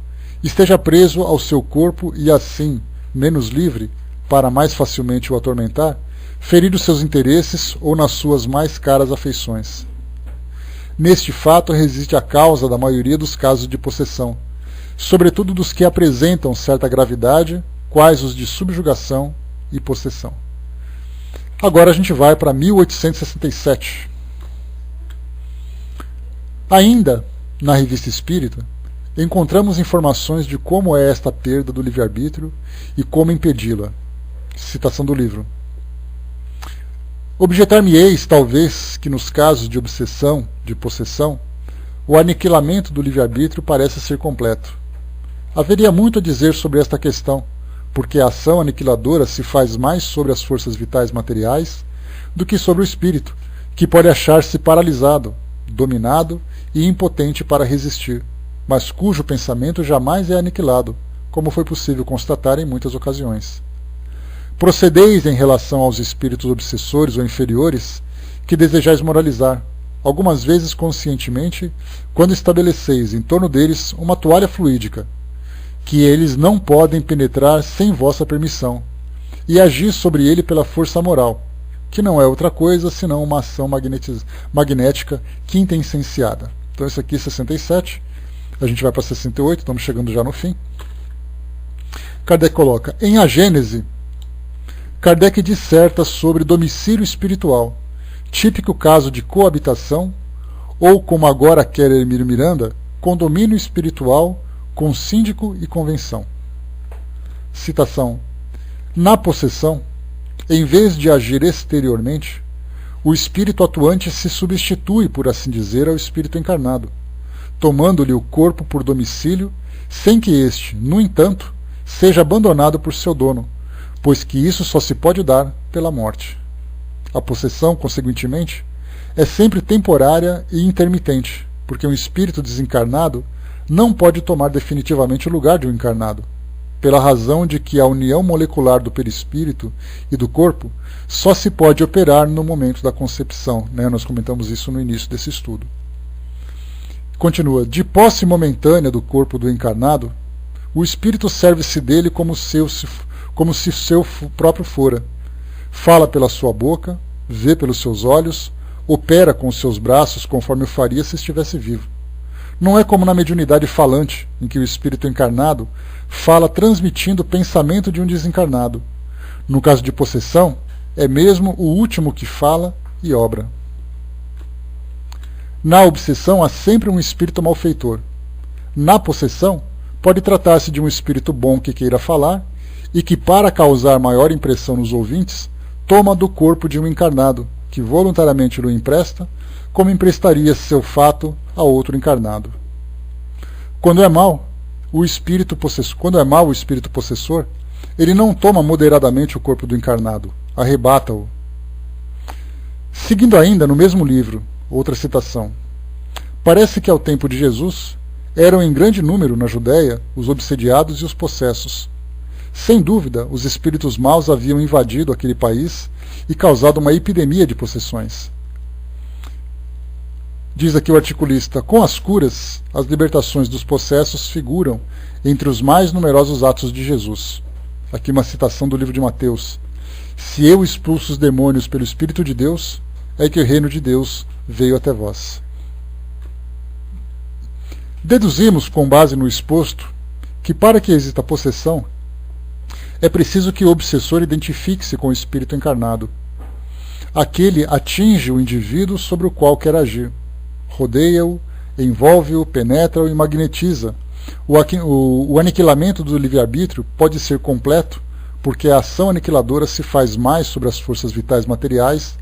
esteja preso ao seu corpo e assim, menos livre, para mais facilmente o atormentar, ferir os seus interesses ou nas suas mais caras afeições. Neste fato reside a causa da maioria dos casos de possessão, sobretudo dos que apresentam certa gravidade, quais os de subjugação e possessão. Agora a gente vai para 1867. Ainda, na Revista Espírita, encontramos informações de como é esta perda do livre-arbítrio e como impedi-la. Citação do livro. Objetar-me-eis, talvez, que nos casos de obsessão, de possessão, o aniquilamento do livre-arbítrio parece ser completo. Haveria muito a dizer sobre esta questão, porque a ação aniquiladora se faz mais sobre as forças vitais materiais do que sobre o espírito, que pode achar-se paralisado, dominado e impotente para resistir, mas cujo pensamento jamais é aniquilado, como foi possível constatar em muitas ocasiões. Procedeis em relação aos espíritos obsessores ou inferiores que desejais moralizar, algumas vezes conscientemente, quando estabeleceis em torno deles uma toalha fluídica, que eles não podem penetrar sem vossa permissão, e agir sobre ele pela força moral, que não é outra coisa senão uma ação magnética quintessenciada. Então isso aqui é 67, a gente vai para 68, estamos chegando já no fim. Kardec coloca, em A Gênese, Kardec disserta sobre domicílio espiritual, típico caso de coabitação, ou como agora quer Hermílio Miranda, condomínio espiritual com síndico e convenção. Citação. Na possessão, em vez de agir exteriormente, o espírito atuante se substitui, por assim dizer, ao espírito encarnado, tomando-lhe o corpo por domicílio, sem que este, no entanto, seja abandonado por seu dono, pois que isso só se pode dar pela morte. A possessão, consequentemente, é sempre temporária e intermitente, porque um espírito desencarnado não pode tomar definitivamente o lugar de um encarnado, pela razão de que a união molecular do perispírito e do corpo só se pode operar no momento da concepção. Nós comentamos isso no início desse estudo. Continua, de posse momentânea do corpo do encarnado, o espírito serve-se dele como se seu próprio fora. Fala pela sua boca, vê pelos seus olhos, opera com os seus braços conforme o faria se estivesse vivo. Não é como na mediunidade falante, em que o espírito encarnado fala transmitindo o pensamento de um desencarnado. No caso de possessão, é mesmo o último que fala e obra. Na obsessão há sempre um espírito malfeitor. Na possessão, pode tratar-se de um espírito bom que queira falar e que, para causar maior impressão nos ouvintes, toma do corpo de um encarnado, que voluntariamente lhe empresta, como emprestaria seu fato a outro encarnado. Quando é mau o espírito possessor, ele não toma moderadamente o corpo do encarnado, arrebata-o. Seguindo ainda no mesmo livro, outra citação. Parece que ao tempo de Jesus eram em grande número na Judéia os obsediados e os possessos. Sem dúvida, os espíritos maus haviam invadido aquele país e causado uma epidemia de possessões. Diz aqui o articulista: com as curas, as libertações dos possessos figuram entre os mais numerosos atos de Jesus. Aqui uma citação do livro de Mateus. Se eu expulso os demônios pelo Espírito de Deus, é que o reino de Deus veio até vós. Deduzimos, com base no exposto, que para que exista possessão, é preciso que o obsessor identifique-se com o espírito encarnado. Aquele atinge o indivíduo sobre o qual quer agir. Rodeia-o, envolve-o, penetra-o e magnetiza. O aniquilamento do livre-arbítrio pode ser completo porque a ação aniquiladora se faz mais sobre as forças vitais materiais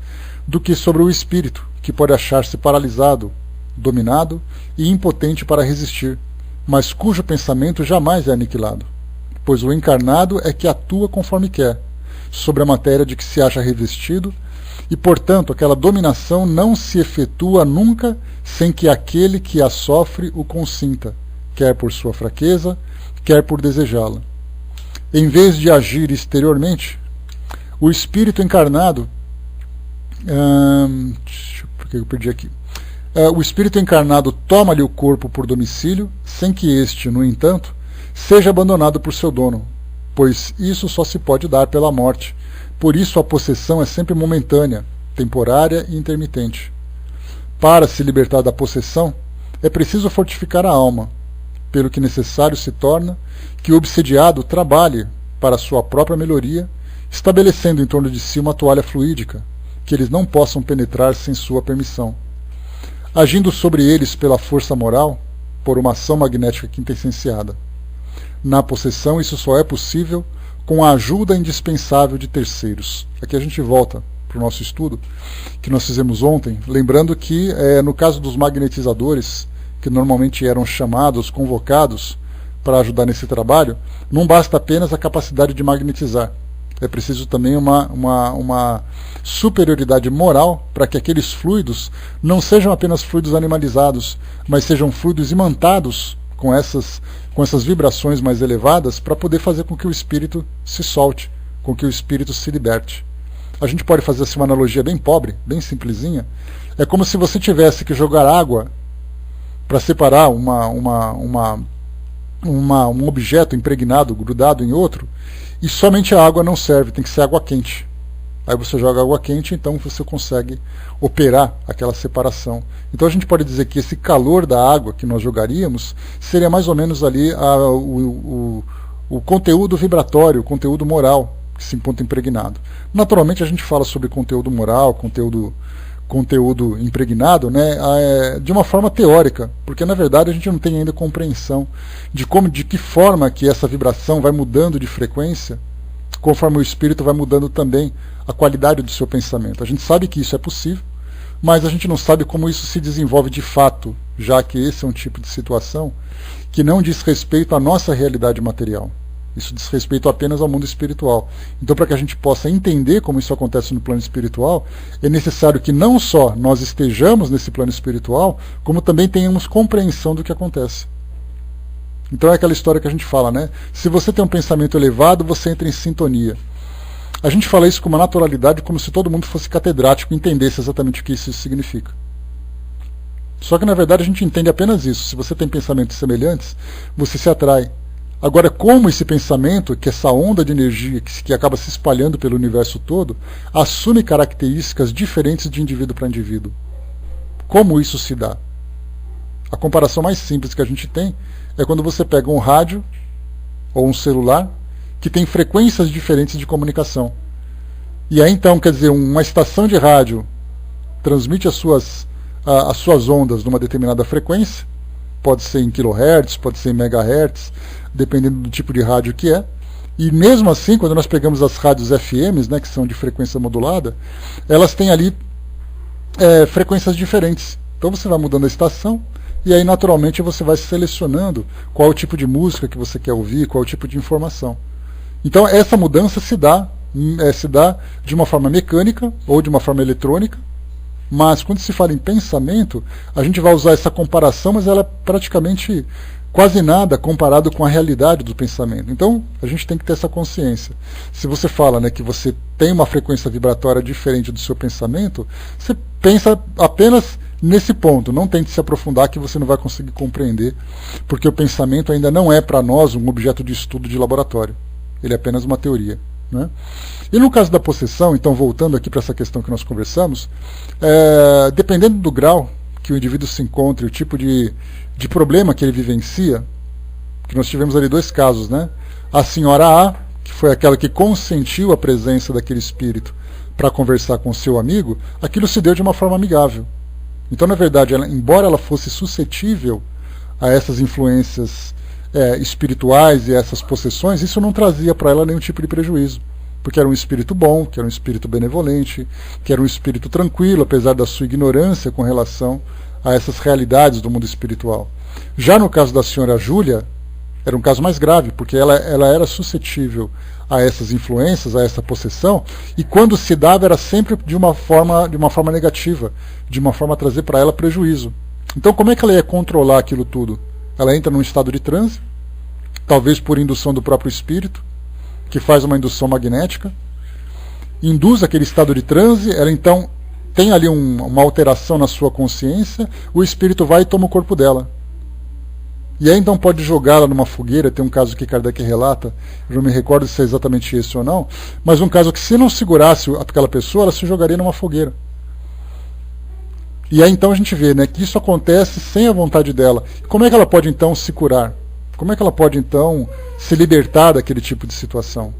do que sobre o espírito, que pode achar-se paralisado, dominado e impotente para resistir, mas cujo pensamento jamais é aniquilado, pois o encarnado é que atua conforme quer, sobre a matéria de que se acha revestido, e, portanto, aquela dominação não se efetua nunca sem que aquele que a sofre o consinta, quer por sua fraqueza, quer por desejá-la. Em vez de agir exteriormente, o espírito encarnado... por que eu perdi aqui? O espírito encarnado toma-lhe o corpo por domicílio, sem que este, no entanto, seja abandonado por seu dono, pois isso só se pode dar pela morte. Por isso a possessão é sempre momentânea, temporária e intermitente. Para se libertar da possessão, é preciso fortificar a alma, pelo que necessário se torna que o obsediado trabalhe para sua própria melhoria, estabelecendo em torno de si uma toalha fluídica, que eles não possam penetrar sem sua permissão. Agindo sobre eles pela força moral, por uma ação magnética quintessenciada. Na possessão, isso só é possível com a ajuda indispensável de terceiros. Aqui a gente volta para o nosso estudo, que nós fizemos ontem, lembrando que, no caso dos magnetizadores, que normalmente eram chamados, convocados para ajudar nesse trabalho, não basta apenas a capacidade de magnetizar. É preciso também uma superioridade moral para que aqueles fluidos não sejam apenas fluidos animalizados, mas sejam fluidos imantados com essas vibrações mais elevadas para poder fazer com que o espírito se solte, com que o espírito se liberte. A gente pode fazer assim uma analogia bem pobre, bem simplesinha. É como se você tivesse que jogar água para separar um objeto impregnado, grudado em outro, e somente a água não serve, tem que ser água quente. Aí você joga água quente, então você consegue operar aquela separação. Então a gente pode dizer que esse calor da água que nós jogaríamos seria mais ou menos ali o conteúdo vibratório, o conteúdo moral que se encontra impregnado. Naturalmente a gente fala sobre conteúdo moral, conteúdo impregnado, né, de uma forma teórica, porque na verdade a gente não tem ainda compreensão de que forma que essa vibração vai mudando de frequência, conforme o espírito vai mudando também a qualidade do seu pensamento. A gente sabe que isso é possível, mas a gente não sabe como isso se desenvolve de fato, já que esse é um tipo de situação que não diz respeito à nossa realidade material. Isso diz respeito apenas ao mundo espiritual. Então, para que a gente possa entender como isso acontece no plano espiritual, é necessário que não só nós estejamos nesse plano espiritual, como também tenhamos compreensão do que acontece. Então é aquela história que a gente fala, né? Se você tem um pensamento elevado, você entra em sintonia. A gente fala isso com uma naturalidade, como se todo mundo fosse catedrático e entendesse exatamente o que isso significa. Só que na verdade a gente entende apenas isso. Se você tem pensamentos semelhantes, você se atrai. Agora, como esse pensamento, que essa onda de energia que acaba se espalhando pelo universo todo, assume características diferentes de indivíduo para indivíduo? Como isso se dá? A comparação mais simples que a gente tem é quando você pega um rádio ou um celular que tem frequências diferentes de comunicação. E aí então, quer dizer, uma estação de rádio transmite as suas ondas numa determinada frequência, pode ser em kHz, pode ser em megahertz, dependendo do tipo de rádio que é. E mesmo assim, quando nós pegamos as rádios FMs, né, que são de frequência modulada, elas têm ali frequências diferentes. Então você vai mudando a estação, e aí naturalmente você vai selecionando qual é o tipo de música que você quer ouvir, qual é o tipo de informação. Então essa mudança se dá de uma forma mecânica ou de uma forma eletrônica, mas quando se fala em pensamento, a gente vai usar essa comparação, mas ela é praticamente quase nada comparado com a realidade do pensamento. Então, a gente tem que ter essa consciência. Se você fala, né, que você tem uma frequência vibratória diferente do seu pensamento, você pensa apenas nesse ponto. Não tente se aprofundar que você não vai conseguir compreender, porque o pensamento ainda não é para nós um objeto de estudo de laboratório. Ele é apenas uma teoria. Né? E no caso da possessão, então voltando aqui para essa questão que nós conversamos, dependendo do grau que o indivíduo se encontra, o tipo de problema que ele vivencia, que nós tivemos ali dois casos, né? A senhora A, que foi aquela que consentiu a presença daquele espírito para conversar com o seu amigo, aquilo se deu de uma forma amigável. Então, na verdade, embora ela fosse suscetível a essas influências espirituais e essas possessões, isso não trazia para ela nenhum tipo de prejuízo, porque era um espírito bom, que era um espírito benevolente, que era um espírito tranquilo, apesar da sua ignorância com relação a essas realidades do mundo espiritual. Já no caso da senhora Júlia, era um caso mais grave, porque ela era suscetível a essas influências, a essa possessão, e quando se dava era sempre de uma forma negativa, de uma forma a trazer para ela prejuízo. Então como é que ela ia controlar aquilo tudo? Ela entra num estado de transe, talvez por indução do próprio espírito, que faz uma indução magnética, induz aquele estado de transe, ela então tem ali uma alteração na sua consciência, o espírito vai e toma o corpo dela. E aí então pode jogá-la numa fogueira. Tem um caso que Kardec relata, eu não me recordo se é exatamente esse ou não, mas um caso que se não segurasse aquela pessoa, ela se jogaria numa fogueira. E aí então a gente vê, né, que isso acontece sem a vontade dela. Como é que ela pode então se curar? Como é que ela pode então se libertar daquele tipo de situação?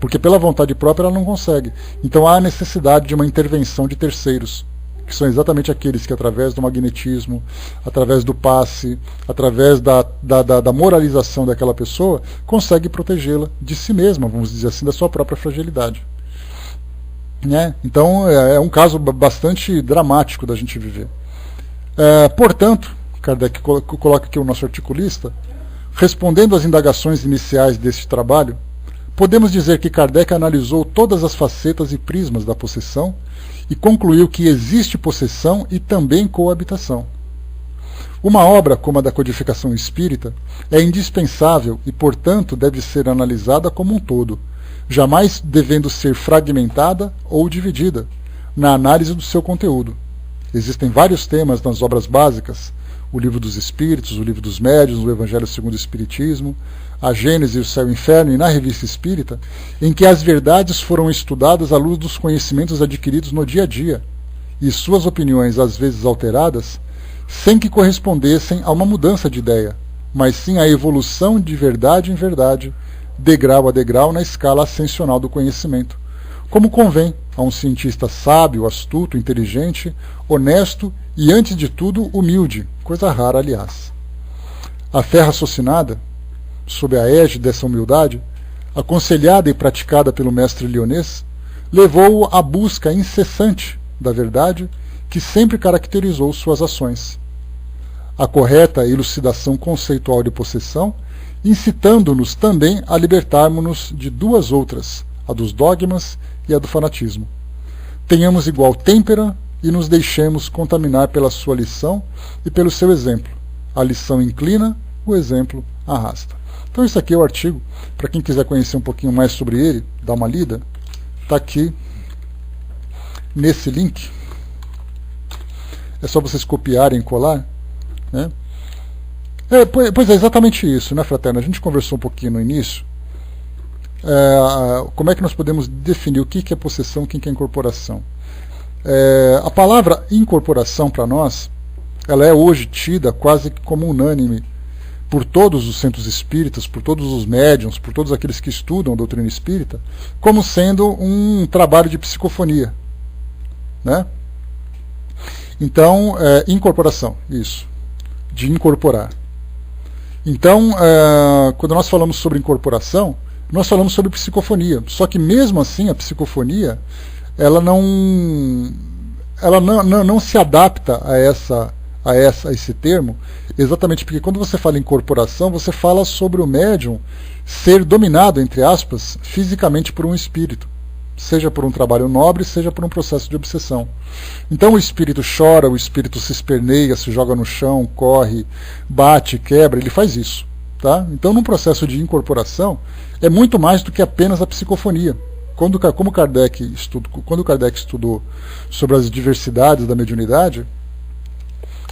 Porque pela vontade própria ela não consegue. Então há a necessidade de uma intervenção de terceiros, que são exatamente aqueles que através do magnetismo, através do passe, através da moralização daquela pessoa, conseguem protegê-la de si mesma, vamos dizer assim, da sua própria fragilidade. Né? Então é um caso bastante dramático da gente viver. Portanto, Kardec coloca aqui o nosso articulista, respondendo às indagações iniciais deste trabalho, podemos dizer que Kardec analisou todas as facetas e prismas da possessão e concluiu que existe possessão e também coabitação. Uma obra como a da codificação espírita é indispensável e, portanto, deve ser analisada como um todo, jamais devendo ser fragmentada ou dividida na análise do seu conteúdo. Existem vários temas nas obras básicas, o Livro dos Espíritos, o Livro dos Médiuns, o Evangelho segundo o Espiritismo, a Gênese, o Céu e o Inferno, e na Revista Espírita, em que as verdades foram estudadas à luz dos conhecimentos adquiridos no dia a dia, e suas opiniões, às vezes alteradas, sem que correspondessem a uma mudança de ideia, mas sim à evolução de verdade em verdade, degrau a degrau na escala ascensional do conhecimento, como convém a um cientista sábio, astuto, inteligente, honesto e, antes de tudo, humilde, coisa rara, aliás. A fé raciocinada, sob a égide dessa humildade, aconselhada e praticada pelo mestre Lyonês, levou-o à busca incessante da verdade que sempre caracterizou suas ações. A correta elucidação conceitual de possessão, incitando-nos também a libertarmos-nos de duas outras, a dos dogmas e a do fanatismo. Tenhamos igual têmpera e nos deixemos contaminar pela sua lição e pelo seu exemplo. A lição inclina, o exemplo arrasta. Então isso aqui é o artigo, para quem quiser conhecer um pouquinho mais sobre ele, dar uma lida, está aqui nesse link. É só vocês copiarem e colar. Né? Pois é exatamente isso, né, fraterno? A gente conversou um pouquinho no início. Como é que nós podemos definir o que é possessão, o que é incorporação? A palavra incorporação para nós, ela é hoje tida quase como unânime por todos os centros espíritas, por todos os médiuns, por todos aqueles que estudam a doutrina espírita, como sendo um trabalho de psicofonia. Né? Então, incorporação, isso, de incorporar. Então, quando nós falamos sobre incorporação, nós falamos sobre psicofonia. Só que mesmo assim, a psicofonia, ela não se adapta a esse termo, exatamente porque quando você fala em incorporação, você fala sobre o médium ser dominado, entre aspas, fisicamente por um espírito, seja por um trabalho nobre, seja por um processo de obsessão. Então o espírito chora, o espírito se esperneia, se joga no chão, corre, bate, quebra, ele faz isso. Tá? Então num processo de incorporação é muito mais do que apenas a psicofonia. Quando Kardec estudou sobre as diversidades da mediunidade,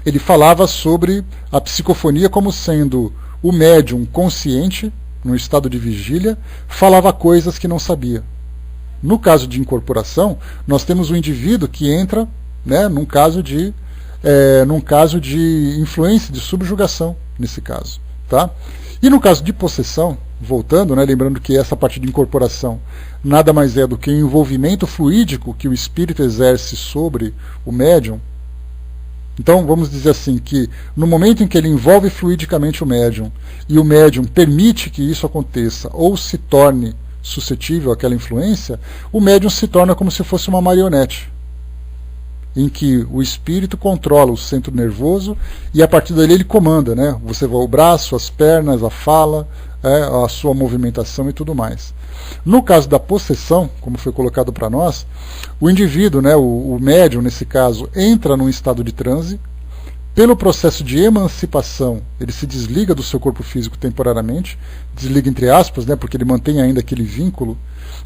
ele falava sobre a psicofonia como sendo o médium consciente, no estado de vigília, falava coisas que não sabia. No caso de incorporação, nós temos um indivíduo que entra, né, num caso de influência, de subjugação, nesse caso. Tá? E no caso de possessão, voltando, né, lembrando que essa parte de incorporação nada mais é do que o envolvimento fluídico que o espírito exerce sobre o médium. Então vamos dizer assim, que no momento em que ele envolve fluidicamente o médium, e o médium permite que isso aconteça, ou se torne suscetível àquela influência, o médium se torna como se fosse uma marionete, em que o espírito controla o centro nervoso e a partir dali ele comanda, né? Você vê o braço, as pernas, a fala, a sua movimentação e tudo mais. No caso da possessão, como foi colocado para nós, o indivíduo, né, o médium nesse caso, entra num estado de transe. Pelo processo de emancipação, ele se desliga do seu corpo físico temporariamente, desliga entre aspas, né, porque ele mantém ainda aquele vínculo,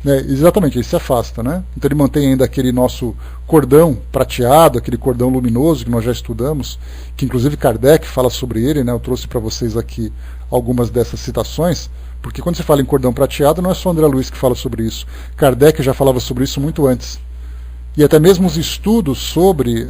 né, exatamente, ele se afasta, né? Então ele mantém ainda aquele nosso cordão prateado, aquele cordão luminoso que nós já estudamos, que inclusive Kardec fala sobre ele, né? Eu trouxe para vocês aqui algumas dessas citações, porque quando se fala em cordão prateado, não é só André Luiz que fala sobre isso, Kardec já falava sobre isso muito antes. E até mesmo os estudos sobre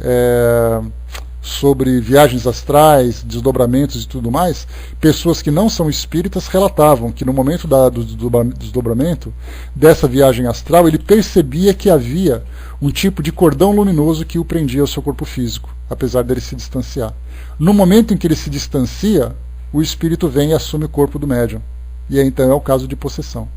viagens astrais, desdobramentos e tudo mais, pessoas que não são espíritas relatavam que no momento do desdobramento dessa viagem astral, ele percebia que havia um tipo de cordão luminoso que o prendia ao seu corpo físico, apesar dele se distanciar. No momento em que ele se distancia, o espírito vem e assume o corpo do médium. E aí então é o caso de possessão.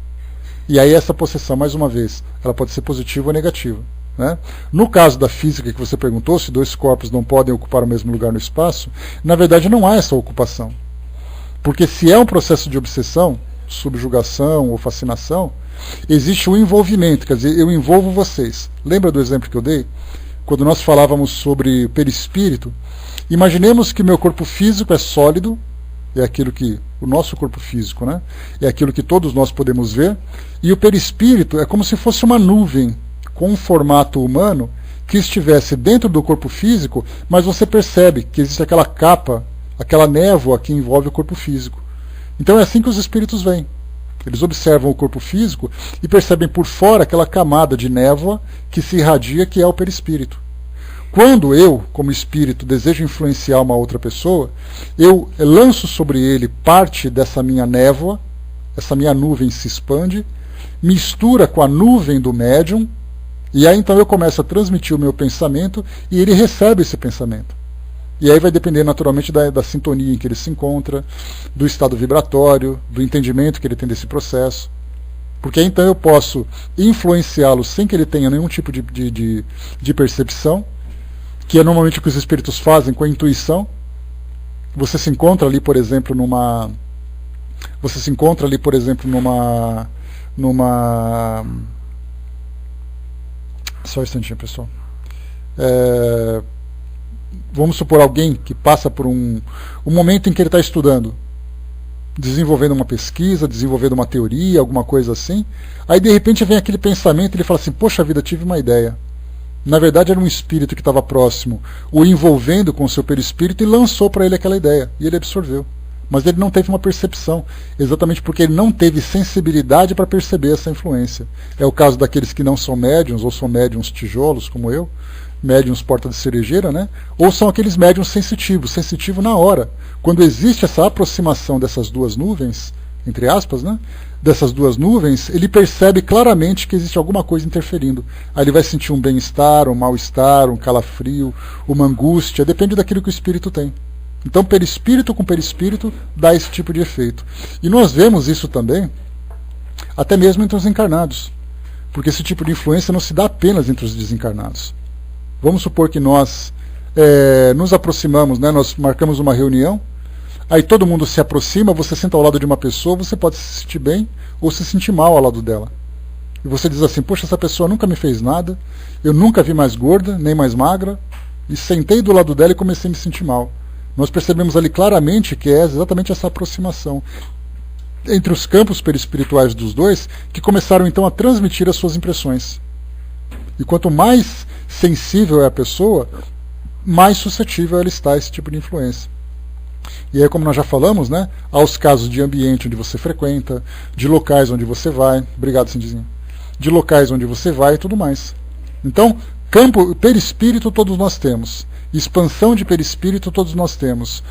E aí essa possessão, mais uma vez, ela pode ser positiva ou negativa. Né? No caso da física que você perguntou, se dois corpos não podem ocupar o mesmo lugar no espaço, na verdade não há essa ocupação. Porque se é um processo de obsessão, subjugação ou fascinação, existe o envolvimento, quer dizer, eu envolvo vocês. Lembra do exemplo que eu dei? Quando nós falávamos sobre perispírito, imaginemos que meu corpo físico é sólido, é aquilo que o nosso corpo físico, né? É aquilo que todos nós podemos ver, e o perispírito é como se fosse uma nuvem com um formato humano que estivesse dentro do corpo físico, mas você percebe que existe aquela capa, aquela névoa que envolve o corpo físico. Então é assim que os espíritos vêm. Eles observam o corpo físico e percebem por fora aquela camada de névoa que se irradia, que é o perispírito. Quando eu, como espírito, desejo influenciar uma outra pessoa, eu lanço sobre ele parte dessa minha névoa, essa minha nuvem se expande, mistura com a nuvem do médium, e aí então eu começo a transmitir o meu pensamento e ele recebe esse pensamento. E aí vai depender naturalmente da sintonia em que ele se encontra, do estado vibratório, do entendimento que ele tem desse processo. Porque aí então eu posso influenciá-lo sem que ele tenha nenhum tipo de percepção, que é normalmente o que os espíritos fazem com a intuição. Você se encontra ali, por exemplo, numa só um instantinho, pessoal. Vamos supor alguém que passa por um momento em que ele está estudando, desenvolvendo uma pesquisa, desenvolvendo uma teoria, alguma coisa assim. Aí de repente vem aquele pensamento e ele fala assim, poxa vida, tive uma ideia. Na verdade era um espírito que estava próximo, o envolvendo com o seu perispírito, e lançou para ele aquela ideia, e ele absorveu. Mas ele não teve uma percepção, exatamente porque ele não teve sensibilidade para perceber essa influência. É o caso daqueles que não são médiums, ou são médiums tijolos, como eu, médiums porta de cerejeira, né? Ou são aqueles médiums sensitivos, sensitivo na hora. Quando existe essa aproximação dessas duas nuvens, entre aspas, né? Dessas duas nuvens, ele percebe claramente que existe alguma coisa interferindo. Aí ele vai sentir um bem-estar, um mal-estar, um calafrio, uma angústia, depende daquilo que o espírito tem. Então perispírito com perispírito dá esse tipo de efeito. E nós vemos isso também, até mesmo entre os encarnados. Porque esse tipo de influência não se dá apenas entre os desencarnados. Vamos supor que nós nos aproximamos, né, nós marcamos uma reunião, aí todo mundo se aproxima, você senta ao lado de uma pessoa, você pode se sentir bem ou se sentir mal ao lado dela. E você diz assim, poxa, essa pessoa nunca me fez nada, eu nunca vi mais gorda, nem mais magra, e sentei do lado dela e comecei a me sentir mal. Nós percebemos ali claramente que é exatamente essa aproximação entre os campos perispirituais dos dois, que começaram então a transmitir as suas impressões. E quanto mais sensível é a pessoa, mais suscetível ela está a esse tipo de influência. E aí, como nós já falamos, né, há os casos de ambiente onde você frequenta, de locais onde você vai, obrigado, Cindizinho, de locais onde você vai e tudo mais. Então, campo, perispírito todos nós temos, expansão de perispírito todos nós temos,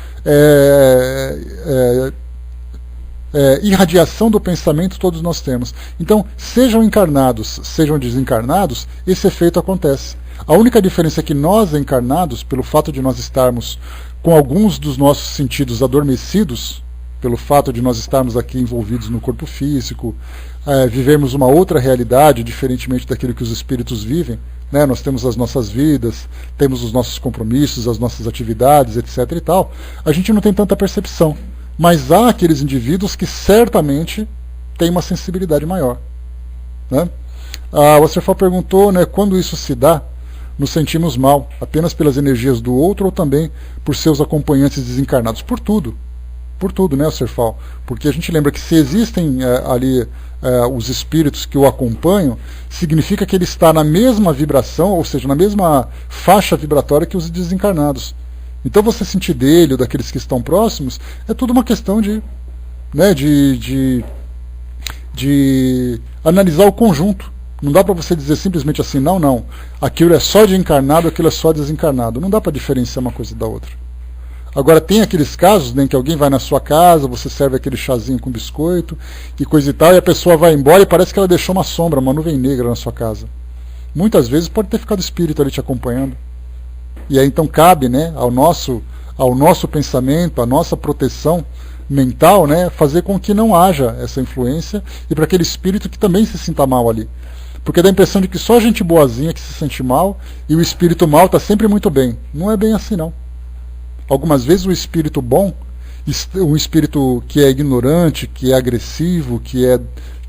irradiação do pensamento todos nós temos. Então, sejam encarnados, sejam desencarnados, esse efeito acontece. A única diferença é que nós encarnados, pelo fato de nós estarmos com alguns dos nossos sentidos adormecidos, pelo fato de nós estarmos aqui envolvidos no corpo físico, vivemos uma outra realidade, diferentemente daquilo que os espíritos vivem, né? Nós temos as nossas vidas, temos os nossos compromissos, as nossas atividades, etc. e tal, a gente não tem tanta percepção. Mas há aqueles indivíduos que certamente têm uma sensibilidade maior, né? O Acerfal perguntou, né, quando isso se dá, nos sentimos mal, apenas pelas energias do outro ou também por seus acompanhantes desencarnados? Por tudo, né, Acerfal? Porque a gente lembra que se existem ali os espíritos que o acompanham, significa que ele está na mesma vibração, ou seja, na mesma faixa vibratória que os desencarnados. Então você sentir dele ou daqueles que estão próximos é tudo uma questão de analisar o conjunto. Não dá para você dizer simplesmente assim, não, aquilo é só de encarnado, aquilo é só desencarnado. Não dá para diferenciar uma coisa da outra. Agora tem aqueles casos, né, que alguém vai na sua casa, você serve aquele chazinho com biscoito e coisa e tal, e a pessoa vai embora e parece que ela deixou uma sombra, uma nuvem negra na sua casa. Muitas vezes pode ter ficado espírito ali te acompanhando. E aí então cabe, né, ao nosso pensamento, à nossa proteção mental, né, fazer com que não haja essa influência e para aquele espírito que também se sinta mal ali. Porque dá a impressão de que só a gente boazinha que se sente mal e o espírito mal está sempre muito bem. Não é bem assim, não. Algumas vezes o espírito bom, um espírito que é ignorante, que é agressivo, que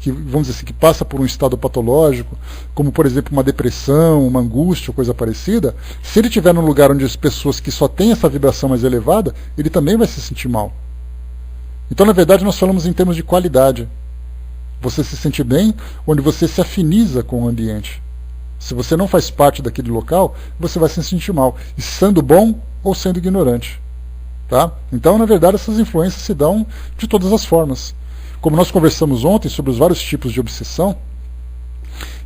vamos dizer assim, que passa por um estado patológico, como por exemplo uma depressão, uma angústia, coisa parecida, se ele estiver num lugar onde as pessoas que só têm essa vibração mais elevada, ele também vai se sentir mal. Então, na verdade, nós falamos em termos de qualidade. Você se sente bem onde você se afiniza com o ambiente. Se você não faz parte daquele local, você vai se sentir mal, sendo bom ou sendo ignorante. Tá? Então, na verdade, essas influências se dão de todas as formas. Como nós conversamos ontem sobre os vários tipos de obsessão,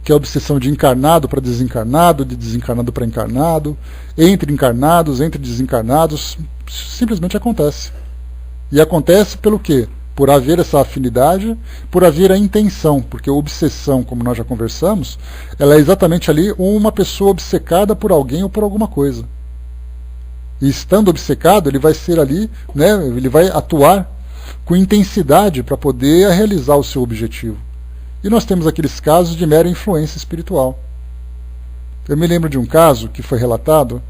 que é a obsessão de encarnado para desencarnado, de desencarnado para encarnado, entre encarnados, entre desencarnados, simplesmente acontece. E acontece pelo quê? Por haver essa afinidade, por haver a intenção, porque a obsessão, como nós já conversamos, ela é exatamente ali uma pessoa obcecada por alguém ou por alguma coisa. E estando obcecado, ele vai ser ali, né, ele vai atuar com intensidade para poder realizar o seu objetivo. E nós temos aqueles casos de mera influência espiritual. Eu me lembro de um caso que foi relatado,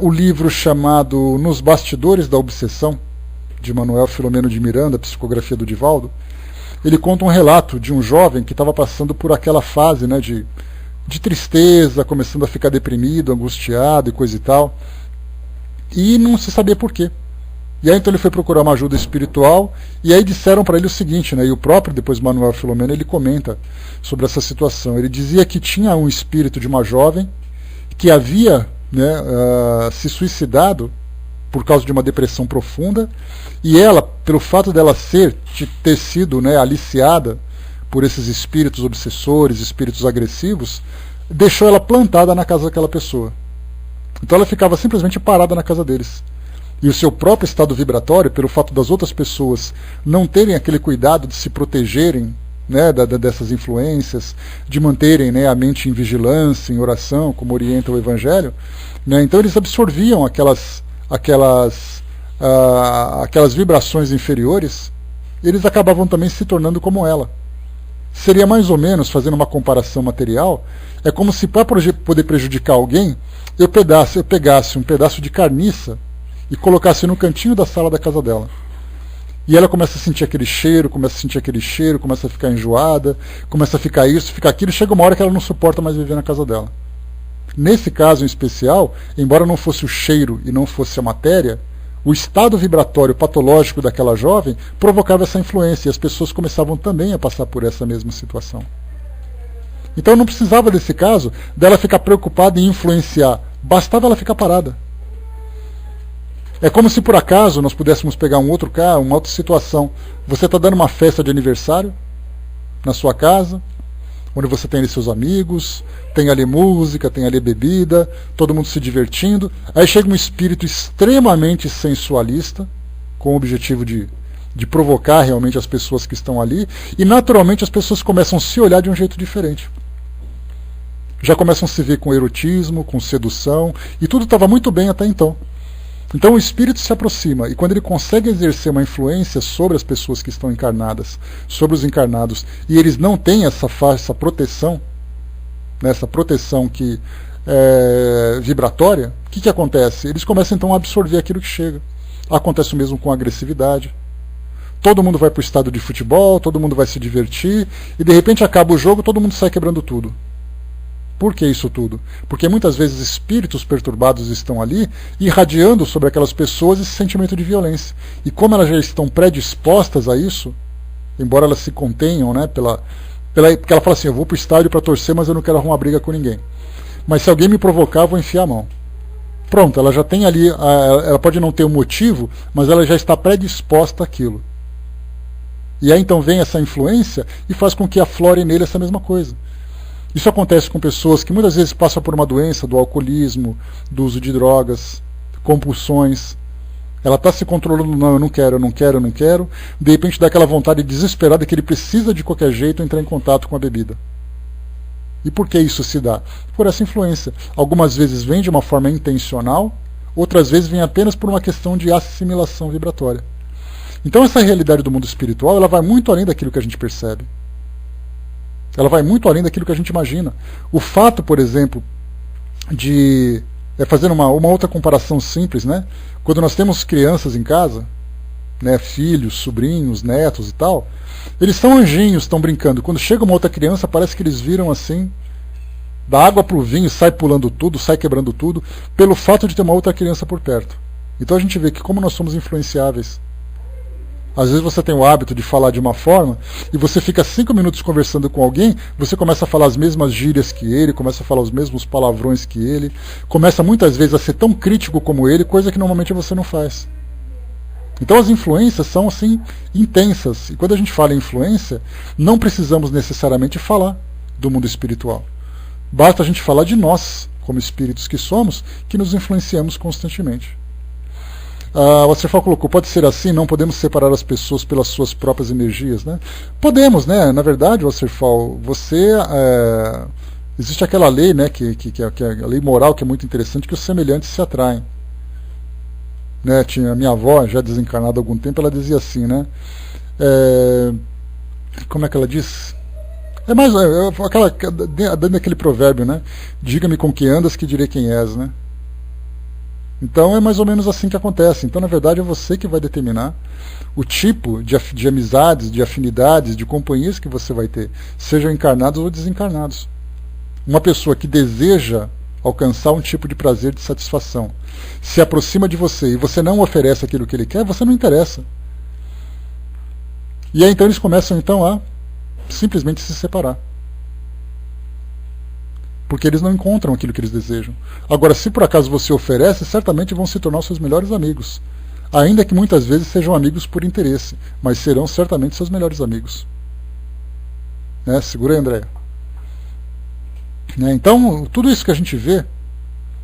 o livro chamado Nos Bastidores da Obsessão, de Manuel Filomeno de Miranda, psicografia do Divaldo. Ele conta um relato de um jovem que estava passando por aquela fase, né, de tristeza, começando a ficar deprimido, angustiado e coisa e tal, e não se sabia por quê. E aí então ele foi procurar uma ajuda espiritual, e aí disseram para ele o seguinte, né, e o próprio depois Manuel Filomeno ele comenta sobre essa situação. Ele dizia que tinha um espírito de uma jovem que havia, né, se suicidado por causa de uma depressão profunda, e ela, pelo fato dela ter sido, né, aliciada por esses espíritos obsessores, espíritos agressivos, deixou ela plantada na casa daquela pessoa. Então ela ficava simplesmente parada na casa deles. E o seu próprio estado vibratório, pelo fato das outras pessoas não terem aquele cuidado de se protegerem, né, dessas influências, de manterem, né, a mente em vigilância, em oração, como orienta o Evangelho, né, então eles absorviam aquelas vibrações inferiores, eles acabavam também se tornando como ela. Seria mais ou menos, fazendo uma comparação material, é como se para poder prejudicar alguém, eu pegasse um pedaço de carniça e colocasse no cantinho da sala da casa dela. E ela começa a sentir aquele cheiro, começa a ficar enjoada, começa a ficar isso, fica aquilo, e chega uma hora que ela não suporta mais viver na casa dela. Nesse caso em especial, embora não fosse o cheiro e não fosse a matéria, o estado vibratório patológico daquela jovem provocava essa influência, e as pessoas começavam também a passar por essa mesma situação. Então não precisava desse caso dela ficar preocupada em influenciar Bastava ela ficar parada. É como se por acaso nós pudéssemos pegar um outro carro, uma outra situação. Você está dando uma festa de aniversário na sua casa, onde você tem ali seus amigos, tem ali música, tem ali bebida, todo mundo se divertindo. Aí chega um espírito extremamente sensualista, com o objetivo de provocar realmente as pessoas que estão ali, e naturalmente as pessoas começam a se olhar de um jeito diferente. Já começam a se ver com erotismo, com sedução, e tudo estava muito bem até então. Então o espírito se aproxima, e quando ele consegue exercer uma influência sobre as pessoas que estão encarnadas, sobre os encarnados, e eles não têm essa proteção, né, essa proteção que vibratória, o que acontece? Eles começam então a absorver aquilo que chega. Acontece o mesmo com a agressividade. Todo mundo vai para o estádio de futebol, todo mundo vai se divertir, e de repente acaba o jogo, todo mundo sai quebrando tudo. Por que isso tudo? Porque muitas vezes espíritos perturbados estão ali irradiando sobre aquelas pessoas esse sentimento de violência. E como elas já estão predispostas a isso, embora elas se contenham, né, porque ela fala assim, eu vou para o estádio para torcer, mas eu não quero arrumar briga com ninguém. Mas se alguém me provocar, eu vou enfiar a mão. Pronto, ela já tem ali, ela pode não ter um motivo, mas ela já está predisposta àquilo. E aí então vem essa influência e faz com que aflore nele essa mesma coisa. Isso acontece com pessoas que muitas vezes passam por uma doença do alcoolismo, do uso de drogas, compulsões. Ela está se controlando, não, eu não quero, eu não quero, eu não quero. De repente dá aquela vontade desesperada que ele precisa de qualquer jeito entrar em contato com a bebida. E por que isso se dá? Por essa influência. Algumas vezes vem de uma forma intencional, outras vezes vem apenas por uma questão de assimilação vibratória. Então essa realidade do mundo espiritual, ela vai muito além daquilo que a gente percebe. Ela vai muito além daquilo que a gente imagina. O fato, por exemplo, de fazendo uma outra comparação simples, né? Quando nós temos crianças em casa, né, filhos, sobrinhos, netos e tal, eles são anjinhos, estão brincando. Quando chega uma outra criança, parece que eles viram assim, da água para o vinho, sai pulando tudo, sai quebrando tudo, pelo fato de ter uma outra criança por perto. Então a gente vê que como nós somos influenciáveis. Às vezes você tem o hábito de falar de uma forma e você fica 5 minutos conversando com alguém, você começa a falar as mesmas gírias que ele, começa a falar os mesmos palavrões que ele, começa muitas vezes a ser tão crítico como ele, coisa que normalmente você não faz. Então as influências são assim intensas. E quando a gente fala em influência, não precisamos necessariamente falar do mundo espiritual. Basta a gente falar de nós, como espíritos que somos, que nos influenciamos constantemente. O Acerfal colocou, pode ser assim, não podemos separar as pessoas pelas suas próprias energias, né? Podemos, né? Na verdade, o Acerfal, existe aquela lei, né, que é a lei moral, que é muito interessante, que os semelhantes se atraem. Né? Tinha a minha avó, já desencarnada há algum tempo, ela dizia assim, né? Como é que ela diz? Dando aquele provérbio, né? Diga-me com que andas, que direi quem és, né? Então é mais ou menos assim que acontece. Então, na verdade, é você que vai determinar o tipo de amizades, de afinidades, de companhias que você vai ter, sejam encarnados ou desencarnados. Uma pessoa que deseja alcançar um tipo de prazer, de satisfação, se aproxima de você e você não oferece aquilo que ele quer, você não interessa. E aí então eles começam então a simplesmente se separar. Porque eles não encontram aquilo que eles desejam. Agora, se por acaso você oferece, certamente vão se tornar seus melhores amigos. Ainda que muitas vezes sejam amigos por interesse, mas serão certamente seus melhores amigos. Né? Segura aí, Andréia. Né? Então, tudo isso que a gente vê,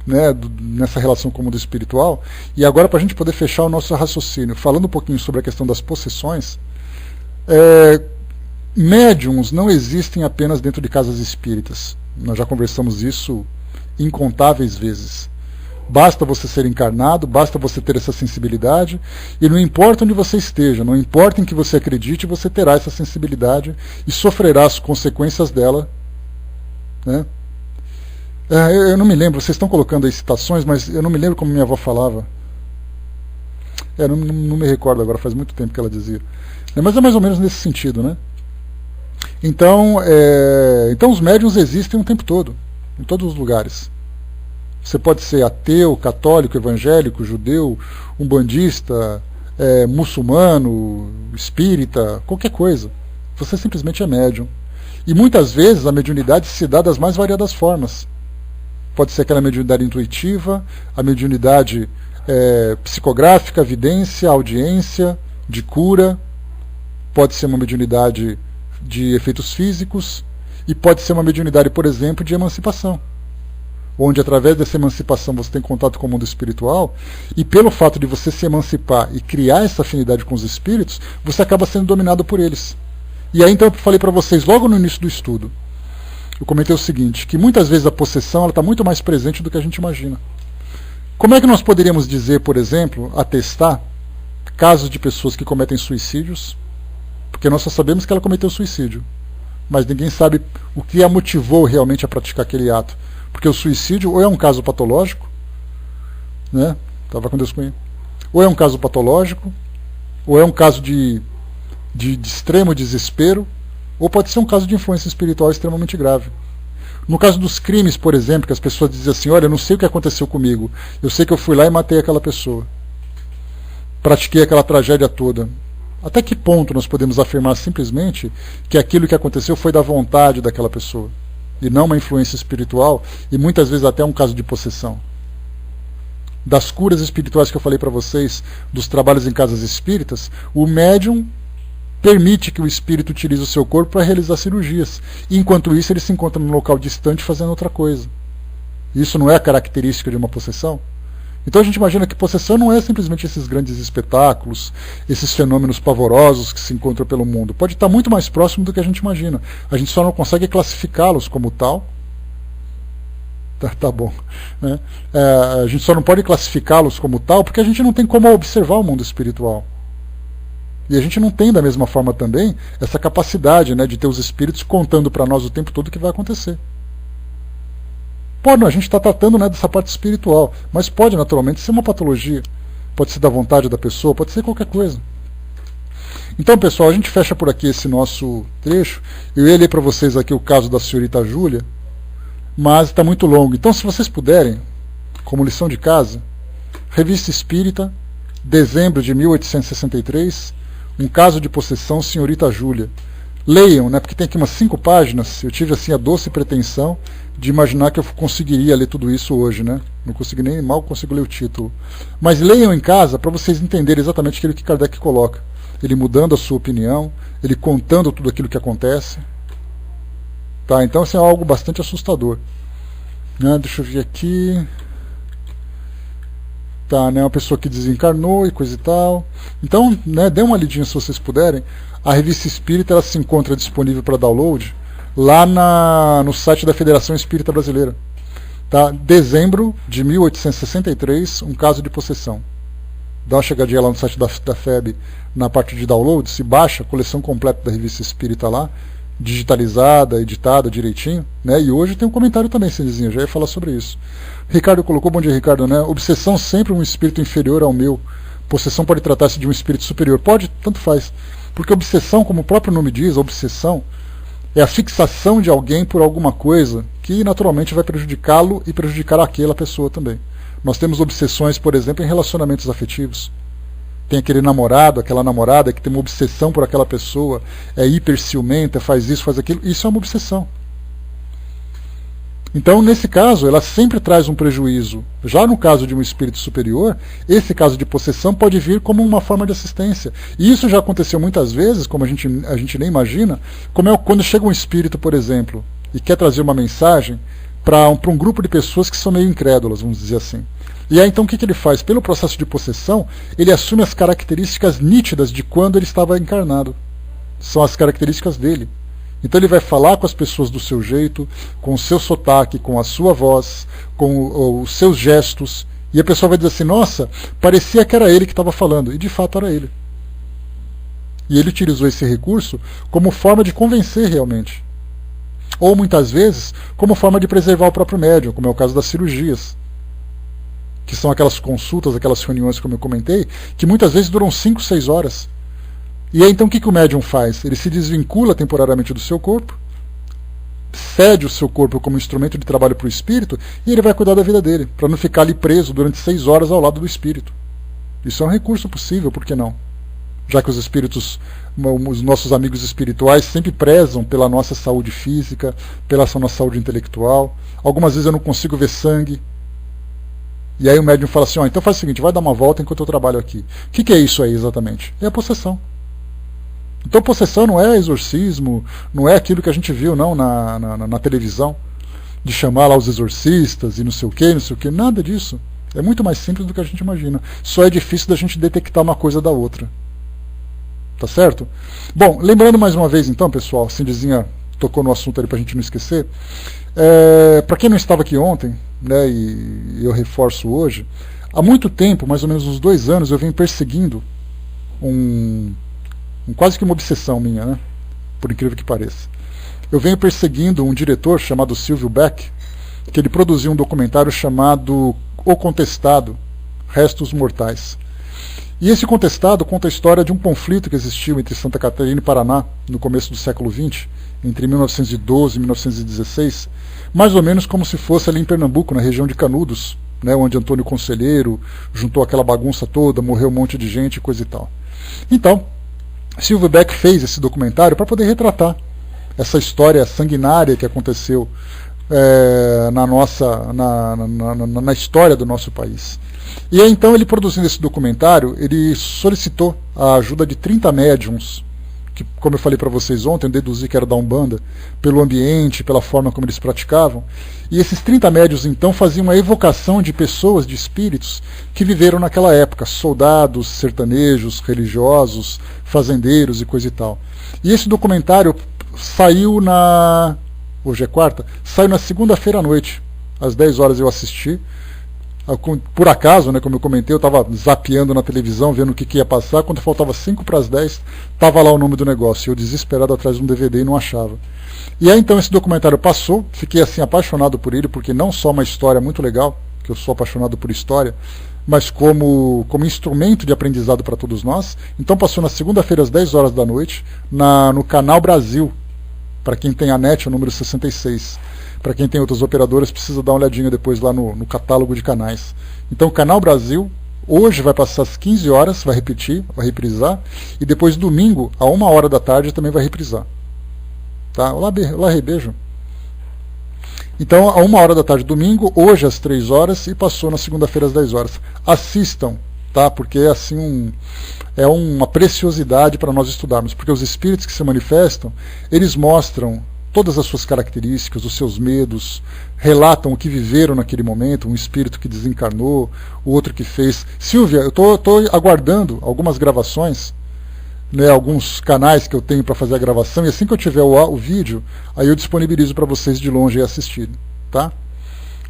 né, nessa relação com o mundo espiritual, e agora para a gente poder fechar o nosso raciocínio, falando um pouquinho sobre a questão das possessões, médiums não existem apenas dentro de casas espíritas. Nós já conversamos isso incontáveis vezes. Basta você ser encarnado, basta você ter essa sensibilidade, e não importa onde você esteja, não importa em que você acredite, você terá essa sensibilidade e sofrerá as consequências dela. Né? Eu não me lembro, vocês estão colocando aí citações, mas eu não me lembro como minha avó falava. Não me recordo agora, faz muito tempo que ela dizia. Mas é mais ou menos nesse sentido, né? Então os médiuns existem o tempo todo, em todos os lugares. Você pode ser ateu, católico, evangélico, judeu, umbandista, muçulmano, espírita, qualquer coisa. Você simplesmente é médium. E muitas vezes a mediunidade se dá das mais variadas formas. pode ser aquela mediunidade intuitiva, a mediunidade psicográfica, vidência, audiência, de cura, pode ser uma mediunidade de efeitos físicos, e pode ser uma mediunidade, por exemplo, de emancipação, onde através dessa emancipação você tem contato com o mundo espiritual, e pelo fato de você se emancipar e criar essa afinidade com os espíritos, você acaba sendo dominado por eles. E aí então eu falei para vocês logo no início do estudo, eu comentei o seguinte, que muitas vezes a possessão está muito mais presente do que a gente imagina. Como é que nós poderíamos dizer, por exemplo, atestar casos de pessoas que cometem suicídios, porque nós só sabemos que ela cometeu suicídio, mas ninguém sabe o que a motivou realmente a praticar aquele ato, porque o suicídio ou é um caso patológico, né? Estava com Deus com ele. Ou é um caso patológico, ou é um caso de extremo desespero, ou pode ser um caso de influência espiritual extremamente grave. No caso dos crimes, por exemplo, que as pessoas dizem assim, olha, eu não sei o que aconteceu comigo, eu sei que eu fui lá e matei aquela pessoa, pratiquei aquela tragédia toda. Até que ponto nós podemos afirmar simplesmente que aquilo que aconteceu foi da vontade daquela pessoa, e não uma influência espiritual, e muitas vezes até um caso de possessão? Das curas espirituais que eu falei para vocês, dos trabalhos em casas espíritas, o médium permite que o espírito utilize o seu corpo para realizar cirurgias. E, enquanto isso, ele se encontra num local distante fazendo outra coisa. Isso não é a característica de uma possessão? Então a gente imagina que possessão não é simplesmente esses grandes espetáculos, esses fenômenos pavorosos que se encontram pelo mundo. Pode estar muito mais próximo do que a gente imagina. A gente só não consegue classificá-los como tal. Tá bom. Né? A gente só não pode classificá-los como tal porque a gente não tem como observar o mundo espiritual. E a gente não tem da mesma forma também essa capacidade, né, de ter os espíritos contando para nós o tempo todo o que vai acontecer. Pode, a gente está tratando, né, dessa parte espiritual, mas pode naturalmente ser uma patologia, pode ser da vontade da pessoa, pode ser qualquer coisa. Então, pessoal, a gente fecha por aqui esse nosso trecho. Eu ia ler para vocês aqui o caso da senhorita Júlia, mas está muito longo. Então, se vocês puderem, como lição de casa, Revista Espírita, dezembro de 1863, um caso de possessão, senhorita Júlia. Leiam, né, porque tem aqui umas 5 páginas. Eu tive assim a doce pretensão de imaginar que eu conseguiria ler tudo isso hoje, né? Não consegui nem, mal consigo ler o título. Mas leiam em casa para vocês entenderem exatamente aquilo que Kardec coloca. Ele mudando a sua opinião, ele contando tudo aquilo que acontece. Tá, então isso é algo bastante assustador. Né, deixa eu ver aqui. Tá, né, uma pessoa que desencarnou e coisa e tal. Então, né, dê uma lidinha se vocês puderem. A Revista Espírita ela se encontra disponível para download lá no site da Federação Espírita Brasileira. Tá? Dezembro de 1863, um caso de possessão. Dá uma chegadinha lá no site da FEB, na parte de download, se baixa a coleção completa da Revista Espírita lá, digitalizada, editada direitinho, né? E hoje tem um comentário também, Cinzinha, já ia falar sobre isso. Ricardo colocou, bom dia Ricardo, né? Obsessão sempre um espírito inferior ao meu. Possessão pode tratar-se de um espírito superior. Pode, tanto faz. Porque obsessão, como o próprio nome diz, obsessão é a fixação de alguém por alguma coisa que naturalmente vai prejudicá-lo e prejudicar aquela pessoa também. Nós temos obsessões, por exemplo, em relacionamentos afetivos. Tem aquele namorado, aquela namorada que tem uma obsessão por aquela pessoa, é hiper ciumenta, faz isso, faz aquilo. Isso é uma obsessão. Então, nesse caso, ela sempre traz um prejuízo. Já no caso de um espírito superior, esse caso de possessão pode vir como uma forma de assistência. E isso já aconteceu muitas vezes, como a gente nem imagina, como é quando chega um espírito, por exemplo, e quer trazer uma mensagem para um grupo de pessoas que são meio incrédulas, vamos dizer assim. E aí, então, o que ele faz? Pelo processo de possessão, ele assume as características nítidas de quando ele estava encarnado. São as características dele. Então ele vai falar com as pessoas do seu jeito, com o seu sotaque, com a sua voz, com os seus gestos, e a pessoa vai dizer assim, nossa, parecia que era ele que estava falando, e de fato era ele. E ele utilizou esse recurso como forma de convencer realmente. Ou muitas vezes, como forma de preservar o próprio médium, como é o caso das cirurgias. Que são aquelas consultas, aquelas reuniões, como eu comentei, que muitas vezes duram 5, 6 horas. E aí então o que o médium faz? Ele se desvincula temporariamente do seu corpo, cede o seu corpo como instrumento de trabalho para o espírito, e ele vai cuidar da vida dele, para não ficar ali preso durante 6 horas ao lado do espírito. Isso é um recurso possível, por que não? já que os espíritos, os nossos amigos espirituais sempre prezam pela nossa saúde física, pela nossa saúde intelectual. Algumas vezes eu não consigo ver sangue. E aí o médium fala assim, então faz o seguinte, vai dar uma volta enquanto eu trabalho aqui. O que é isso aí exatamente? É a possessão. Então possessão não é exorcismo, não é aquilo que a gente viu não na televisão, de chamar lá os exorcistas e não sei o que, nada disso. É muito mais simples do que a gente imagina. Só é difícil da gente detectar uma coisa da outra. Tá certo? Bom, lembrando mais uma vez então, pessoal, a Cindyzinha tocou no assunto ali pra gente não esquecer. Para quem não estava aqui ontem, né, e eu reforço hoje, há muito tempo, mais ou menos uns 2 anos, eu venho perseguindo quase que uma obsessão minha, né, por incrível que pareça. Eu venho perseguindo um diretor chamado Silvio Beck, que ele produziu um documentário chamado O Contestado, Restos Mortais. E esse Contestado conta a história de um conflito que existiu entre Santa Catarina e Paraná no começo do século XX, entre 1912 e 1916, mais ou menos como se fosse ali em Pernambuco, na região de Canudos, né, onde Antônio Conselheiro juntou aquela bagunça toda, morreu um monte de gente, coisa e tal. Então, Silvio Beck fez esse documentário para poder retratar essa história sanguinária que aconteceu na história do nosso país. E aí, então, ele produzindo esse documentário, ele solicitou a ajuda de 30 médiums, que, como eu falei para vocês ontem, eu deduzi que era da Umbanda, pelo ambiente, pela forma como eles praticavam. E esses 30 médiums, então, faziam uma evocação de pessoas, de espíritos, que viveram naquela época, soldados, sertanejos, religiosos, fazendeiros e coisa e tal. E esse documentário saiu hoje é quarta, saiu na segunda-feira à noite, às 10 horas eu assisti. Por acaso, né, como eu comentei, eu estava zapeando na televisão, vendo o que ia passar, quando faltava 5 para as 10, estava lá o nome do negócio, eu desesperado atrás de um DVD e não achava. E aí então esse documentário passou, fiquei assim apaixonado por ele, porque não só uma história muito legal, que eu sou apaixonado por história, mas como instrumento de aprendizado para todos nós. Então passou na segunda-feira às 10 horas da noite, no Canal Brasil, para quem tem a NET, o número 66. Para quem tem outras operadoras, precisa dar uma olhadinha depois lá no catálogo de canais. Então, o Canal Brasil, hoje vai passar às 15 horas, vai repetir, vai reprisar, e depois domingo, a 1 hora da tarde, também vai reprisar. Tá? Olá, beijo. Então, a 1 hora da tarde, domingo, hoje às 3 horas, e passou na segunda-feira às 10 horas. Assistam, tá? Porque é assim é uma preciosidade para nós estudarmos, porque os espíritos que se manifestam, eles mostram todas as suas características, os seus medos, relatam o que viveram naquele momento, um espírito que desencarnou, o outro que fez. Silvia, eu estou aguardando algumas gravações, né, alguns canais que eu tenho para fazer a gravação, e assim que eu tiver o vídeo, aí eu disponibilizo para vocês de longe assistirem, tá?